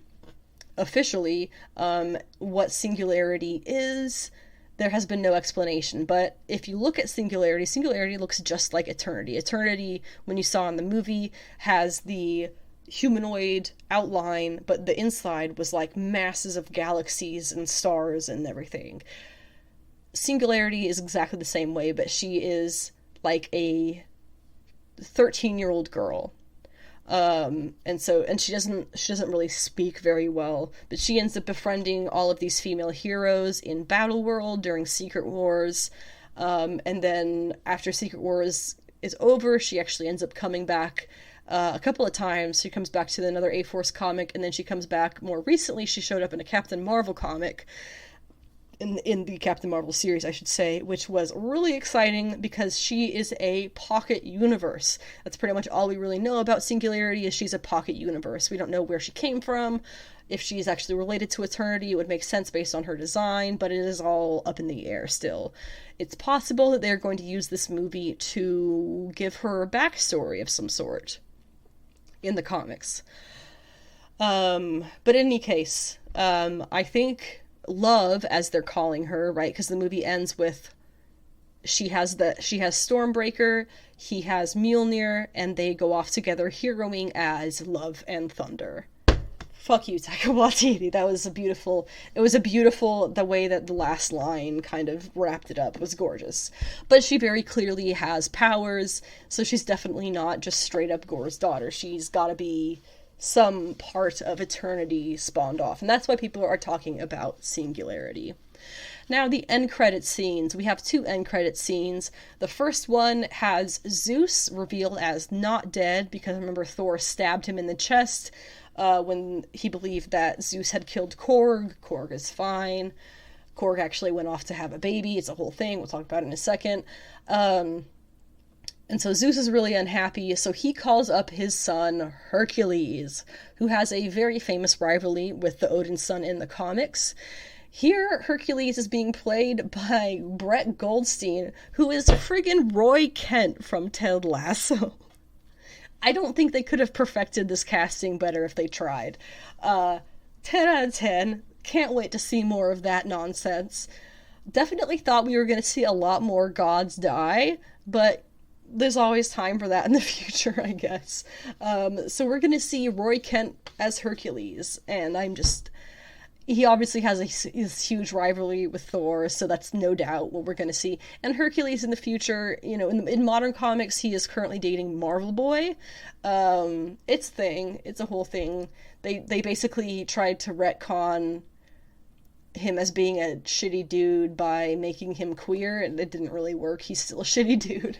officially, what singularity is. There has been no explanation, but if you look at singularity, singularity looks just like eternity. Eternity, when you saw in the movie, has the humanoid outline, but the inside was like masses of galaxies and stars and everything. Singularity is exactly the same way, but she is like a 13-year-old girl. And she doesn't really speak very well, but she ends up befriending all of these female heroes in Battle World during Secret Wars, and then after Secret Wars is over, she actually ends up coming back a couple of times. She comes back to another A-Force comic, and then she comes back more recently. She showed up in a Captain Marvel comic, in the Captain Marvel series, I should say, which was really exciting because she is a pocket universe. That's pretty much all we really know about Singularity, is she's a pocket universe. We don't know where she came from. If she's actually related to Eternity, it would make sense based on her design, but it is all up in the air still. It's possible that they're going to use this movie to give her a backstory of some sort in the comics. But in any case, I think Love, as they're calling her, right? Because the movie ends with she has Stormbreaker, he has Mjolnir, and they go off together heroing as Love and Thunder. Fuck you, Taika Waititi. It was a beautiful, the way that the last line kind of wrapped it up was gorgeous. But she very clearly has powers, so she's definitely not just straight up Gorr's daughter. She's gotta be some part of Eternity spawned off, and that's why people are talking about Singularity. Now, the end credit scenes. We have two end credit scenes. The first one has Zeus revealed as not dead, because remember Thor stabbed him in the chest when he believed that Zeus had killed Korg. Korg is fine. Korg actually went off to have a baby. It's a whole thing. We'll talk about it in a second. And so Zeus is really unhappy, so he calls up his son, Hercules, who has a very famous rivalry with the Odin son in the comics. Here, Hercules is being played by Brett Goldstein, who is friggin' Roy Kent from Ted Lasso. I don't think they could have perfected this casting better if they tried. 10 out of 10. Can't wait to see more of that nonsense. Definitely thought we were going to see a lot more gods die, but there's always time for that in the future, I guess. So we're going to see Roy Kent as Hercules, and he obviously has this huge rivalry with Thor, so that's no doubt what we're going to see. And Hercules in the future, in modern comics, he is currently dating Marvel Boy. It's a whole thing. They basically tried to retcon him as being a shitty dude by making him queer, and it didn't really work. He's still a shitty dude.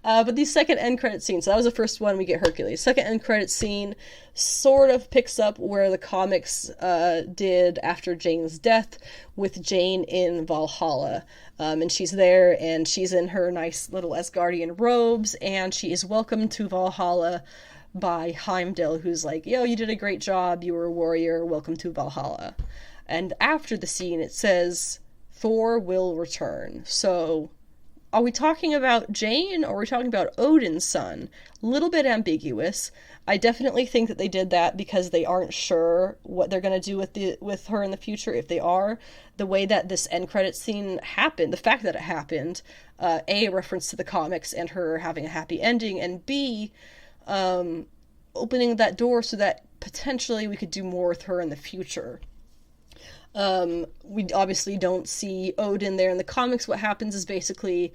But the second end credit scene, so that was the first one, we get Hercules. Second end credit scene sort of picks up where the comics did after Jane's death, with Jane in Valhalla. And she's there, and she's in her nice little Asgardian robes, and she is welcomed to Valhalla by Heimdall, who's like, yo, you did a great job, you were a warrior, welcome to Valhalla. And after the scene, it says, Thor will return. So, are we talking about Jane, or are we talking about Odin's son? A little bit ambiguous. I definitely think that they did that because they aren't sure what they're going to do with her in the future, if they are. The way that this end credit scene happened, the fact that it happened, A, reference to the comics and her having a happy ending, and B, opening that door so that potentially we could do more with her in the future. We obviously don't see Odin there in the comics. What happens is basically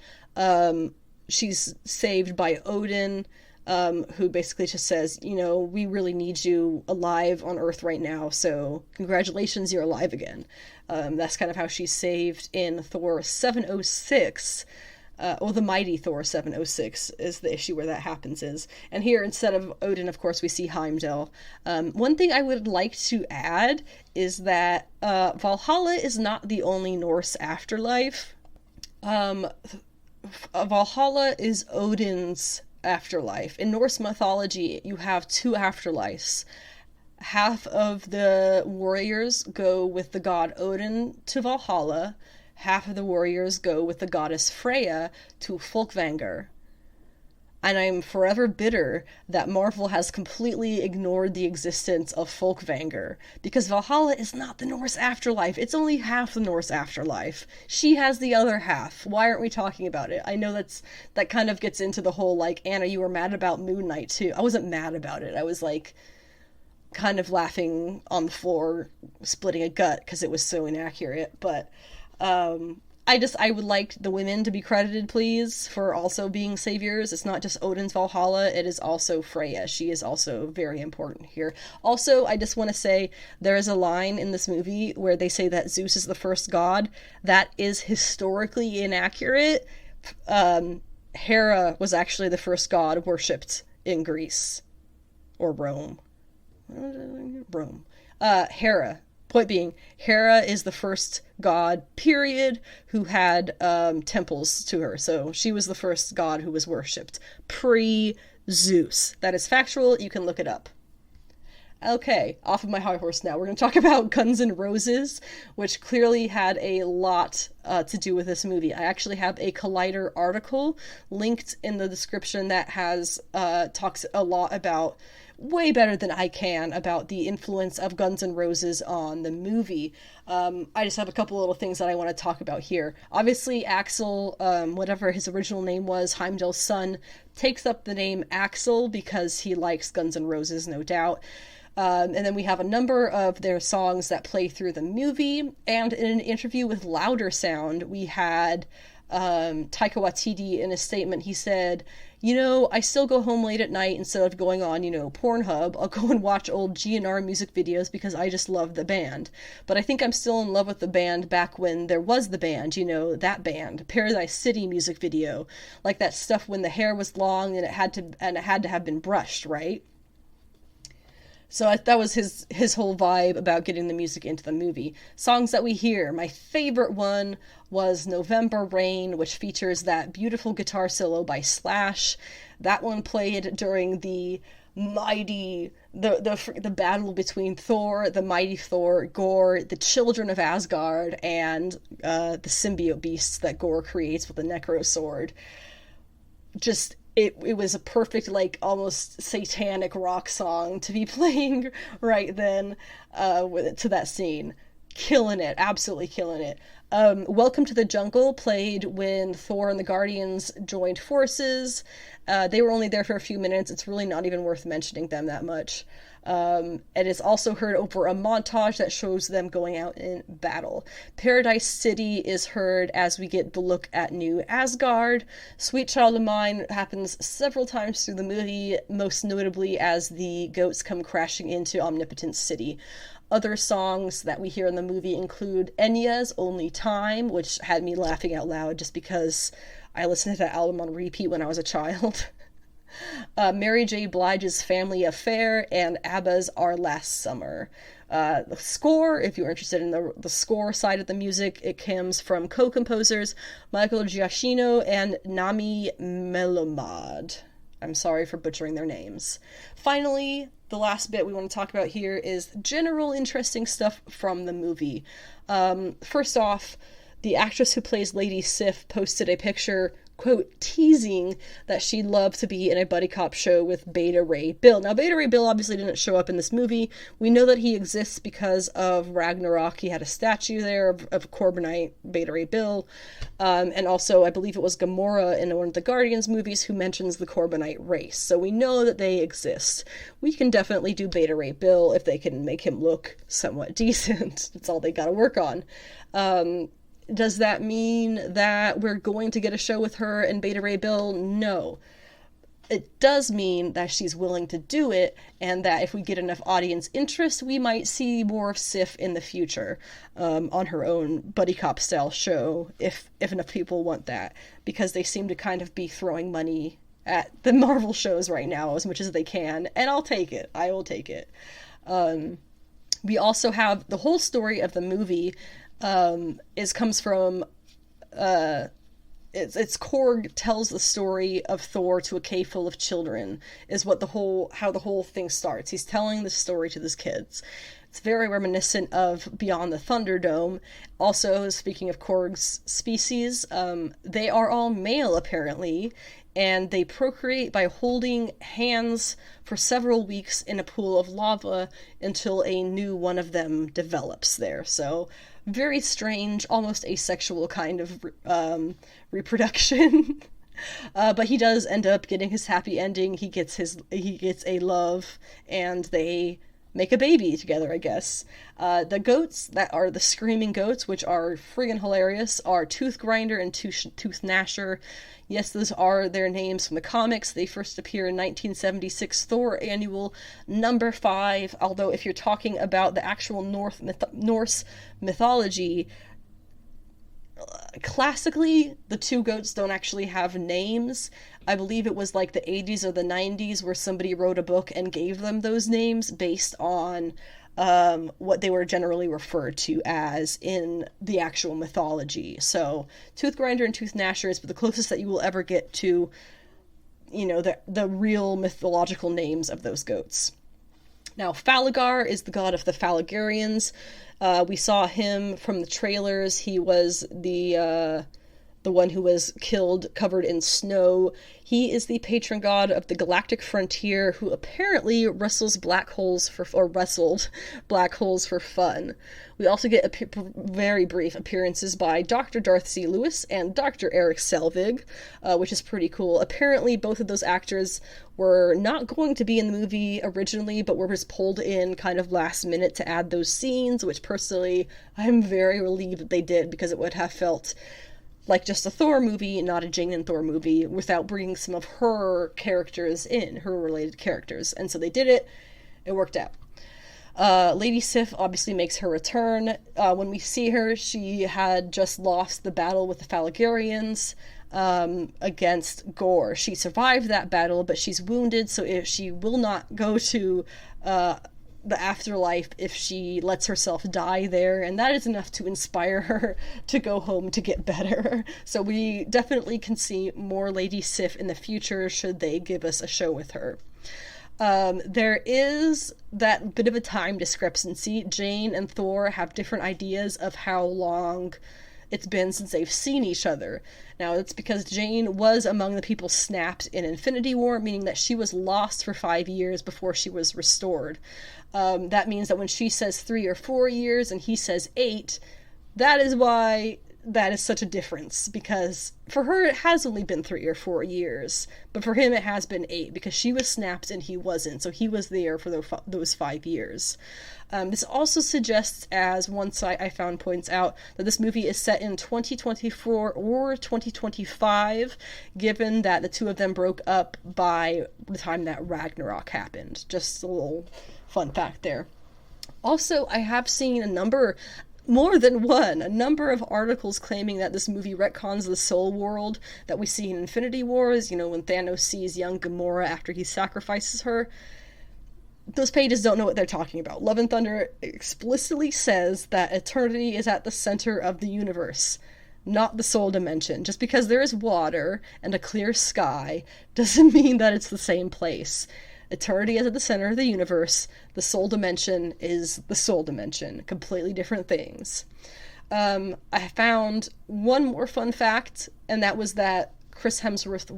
she's saved by Odin, who basically just says, you know, we really need you alive on Earth right now, so congratulations, you're alive again. That's kind of how she's saved in Thor 706. The mighty Thor 706 is the issue where that happens is. And here, instead of Odin, of course, we see Heimdall. One thing I would like to add is that Valhalla is not the only Norse afterlife. Valhalla is Odin's afterlife. In Norse mythology, you have two afterlives. Half of the warriors go with the god Odin to Valhalla. Half of the warriors go with the goddess Freya to Folkvanger. And I'm forever bitter that Marvel has completely ignored the existence of Folkvanger, because Valhalla is not the Norse afterlife. It's only half the Norse afterlife. She has the other half. Why aren't we talking about it? I know that kind of gets into the whole, like, Anna, you were mad about Moon Knight too. I wasn't mad about it. I was, like, kind of laughing on the floor, splitting a gut, because it was so inaccurate, but I would like the women to be credited, please, for also being saviors. It's not just Odin's Valhalla, it is also Freya. She is also very important here. Also, I just want to say, there is a line in this movie where they say that Zeus is the first god. That is historically inaccurate. Hera was actually the first god worshipped in Greece. Or Rome. Rome. Hera. Point being, Hera is the first god, period, who had temples to her. So she was the first god who was worshipped. Pre-Zeus. That is factual. You can look it up. Okay, off of my high horse now. We're going to talk about Guns N' Roses, which clearly had a lot to do with this movie. I actually have a Collider article linked in the description that has talks a lot about, way better than I can, about the influence of Guns N' Roses on the movie. I just have a couple little things that I want to talk about here. Obviously, Axel, whatever his original name was, Heimdall's son, takes up the name Axel because he likes Guns N' Roses, no doubt. And then we have a number of their songs that play through the movie. And in an interview with Louder Sound, we had Taika Waititi in a statement. He said, you know, I still go home late at night instead of going on, you know, Pornhub. I'll go and watch old GNR music videos because I just love the band. But I think I'm still in love with the band back when there was the band, you know, that band, Paradise City music video. Like that stuff when the hair was long and it had to have been brushed, right? So that was his whole vibe about getting the music into the movie. Songs that we hear. My favorite one was November Rain, which features that beautiful guitar solo by Slash. That one played during the mighty, the battle between Thor, the mighty Thor, Gore, the children of Asgard, and the symbiote beasts that Gore creates with the Necro Sword. Just... It was a perfect, like, almost satanic rock song to be playing right then to that scene. Killing it. Absolutely killing it. Welcome to the Jungle played when Thor and the Guardians joined forces. They were only there for a few minutes. It's really not even worth mentioning them that much. And it's also heard over a montage that shows them going out in battle. Paradise City is heard as we get the look at New Asgard. Sweet Child of Mine happens several times through the movie, most notably as the goats come crashing into Omnipotence City. Other songs that we hear in the movie include Enya's Only Time, which had me laughing out loud just because I listened to that album on repeat when I was a child. Mary J. Blige's Family Affair, and ABBA's Our Last Summer. The score, if you're interested in the score side of the music, it comes from co-composers Michael Giacchino and Nami Melomad. I'm sorry for butchering their names. Finally, the last bit we want to talk about here is general interesting stuff from the movie. First off, the actress who plays Lady Sif posted a picture, quote, teasing that she'd love to be in a buddy cop show with Beta Ray Bill. Now, Beta Ray Bill obviously didn't show up in this movie. We know that he exists because of Ragnarok. He had a statue there of Corbinite Beta Ray Bill. And also, I believe it was Gamora in one of the Guardians movies who mentions the Corbinite race. So we know that they exist. We can definitely do Beta Ray Bill if they can make him look somewhat decent. That's all they gotta work on. Does that mean that we're going to get a show with her and Beta Ray Bill? No. It does mean that she's willing to do it, and that if we get enough audience interest, we might see more of Sif in the future on her own buddy cop style show, if enough people want that, because they seem to kind of be throwing money at the Marvel shows right now as much as they can, and I'll take it. I will take it. We also have the whole story of the movie comes from it's Korg tells the story of Thor to a cave full of children, is what how the whole thing starts. He's telling the story to these kids. It's very reminiscent of Beyond the Thunderdome. Also, speaking of Korg's species, they are all male apparently, and they procreate by holding hands for several weeks in a pool of lava until a new one of them develops there. So, very strange, almost asexual kind of reproduction. But he does end up getting his happy ending. He gets a love, and they make a baby together, I guess. The goats that are the screaming goats, which are friggin' hilarious, are Tooth Grinder and Tooth Gnasher. Yes, those are their names from the comics. They first appear in 1976 Thor Annual number 5, although if you're talking about the actual Norse mythology, classically, the two goats don't actually have names. I believe it was like the 80s or the 90s where somebody wrote a book and gave them those names based on what they were generally referred to as in the actual mythology. So, Tooth Grinder and Tooth Gnasher is the closest that you will ever get to, the real mythological names of those goats. Now, Falagar is the god of the Falagarians. We saw him from the trailers. He was the one who was killed covered in snow. He is the patron god of the galactic frontier, who apparently wrestled black holes for fun. We also get very brief appearances by Dr. Darth C. Lewis and Dr. Eric Selvig, which is pretty cool. Apparently, both of those actors were not going to be in the movie originally, but were just pulled in kind of last minute to add those scenes, which personally, I'm very relieved that they did, because it would have felt like just a Thor movie, not a Jane and Thor movie, without bringing some of her characters in, her related characters. And so they did it. It worked out. Lady Sif obviously makes her return. When we see her, she had just lost the battle with the Falagarians against Gore. She survived that battle, but she's wounded, so she will not go to the afterlife if she lets herself die there, and that is enough to inspire her to go home to get better. So we definitely can see more Lady Sif in the future should they give us a show with her. There is that bit of a time discrepancy. Jane and Thor have different ideas of how long it's been since they've seen each other. Now, it's because Jane was among the people snapped in Infinity War, meaning that she was lost for 5 years before she was restored. That means that when she says 3 or 4 years and he says 8, that is why that is such a difference, because for her it has only been 3 or 4 years, but for him it has been 8, because she was snapped and he wasn't, so he was there for those 5 years. This also suggests, as one site I found points out, that this movie is set in 2024 or 2025, given that the two of them broke up by the time that Ragnarok happened. Just a little fun fact there. Also, I have seen a number of articles claiming that this movie retcons the Soul World that we see in Infinity Wars, when Thanos sees young Gamora after he sacrifices her. Those pages don't know what they're talking about. Love and Thunder explicitly says that eternity is at the center of the universe, not the soul dimension. Just because there is water and a clear sky doesn't mean that it's the same place. Eternity is at the center of the universe. The soul dimension is the soul dimension. Completely different things. I found one more fun fact, and that was that Chris Hemsworth's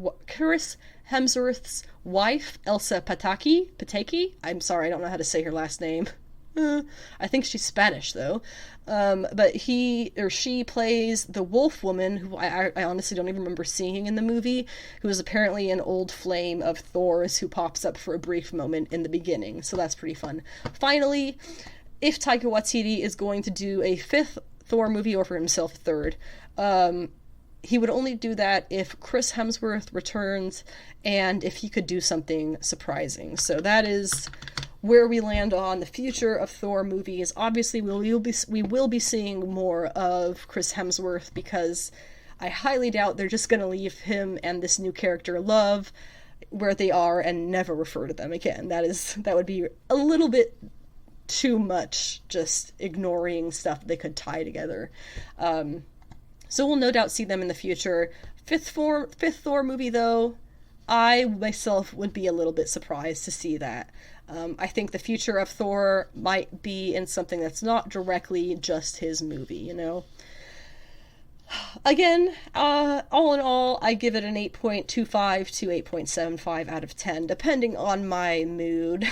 wife, Elsa Pataki, I'm sorry, I don't know how to say her last name. I think she's Spanish, though. But he or she plays the wolf woman, who I honestly don't even remember seeing in the movie, who is apparently an old flame of Thor's who pops up for a brief moment in the beginning. So that's pretty fun. Finally, if Taika Waititi is going to do a 5th Thor movie, or for himself 3rd, he would only do that if Chris Hemsworth returns and if he could do something surprising. So that is where we land on the future of Thor movies. Obviously, we will be seeing more of Chris Hemsworth, because I highly doubt they're just going to leave him and this new character Love where they are and never refer to them again. That would be a little bit too much, just ignoring stuff they could tie together. So we'll no doubt see them in the future. Fifth Thor movie, though, I myself would be a little bit surprised to see that. I think the future of Thor might be in something that's not directly just his movie, Again, all in all, I give it an 8.25 to 8.75 out of 10, depending on my mood.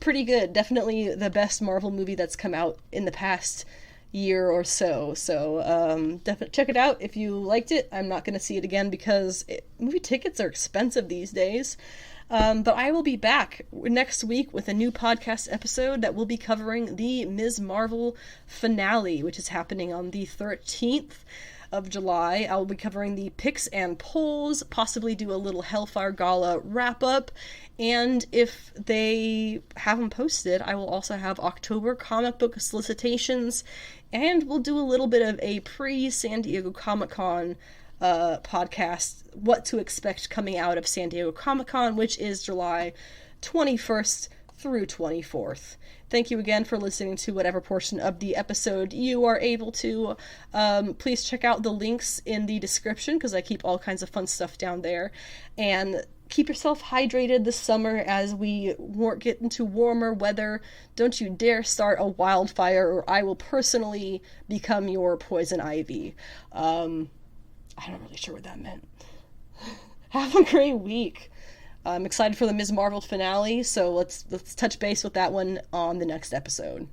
Pretty good. Definitely the best Marvel movie that's come out in the past year or so. So definitely check it out if you liked it. I'm not going to see it again because movie tickets are expensive these days. But I will be back next week with a new podcast episode that will be covering the Ms. Marvel finale, which is happening on the 13th of July. I will be covering the picks and polls, possibly do a little Hellfire Gala wrap-up, and if they have them posted, I will also have October comic book solicitations, and we'll do a little bit of a pre-San Diego Comic-Con podcast, what to expect coming out of San Diego Comic-Con, which is July 21st through 24th. Thank you again for listening to whatever portion of the episode you are able to. Please check out the links in the description, because I keep all kinds of fun stuff down there. And keep yourself hydrated this summer as we get into warmer weather. Don't you dare start a wildfire, or I will personally become your poison ivy. I'm not really sure what that meant. Have a great week. I'm excited for the Ms. Marvel finale, so let's touch base with that one on the next episode.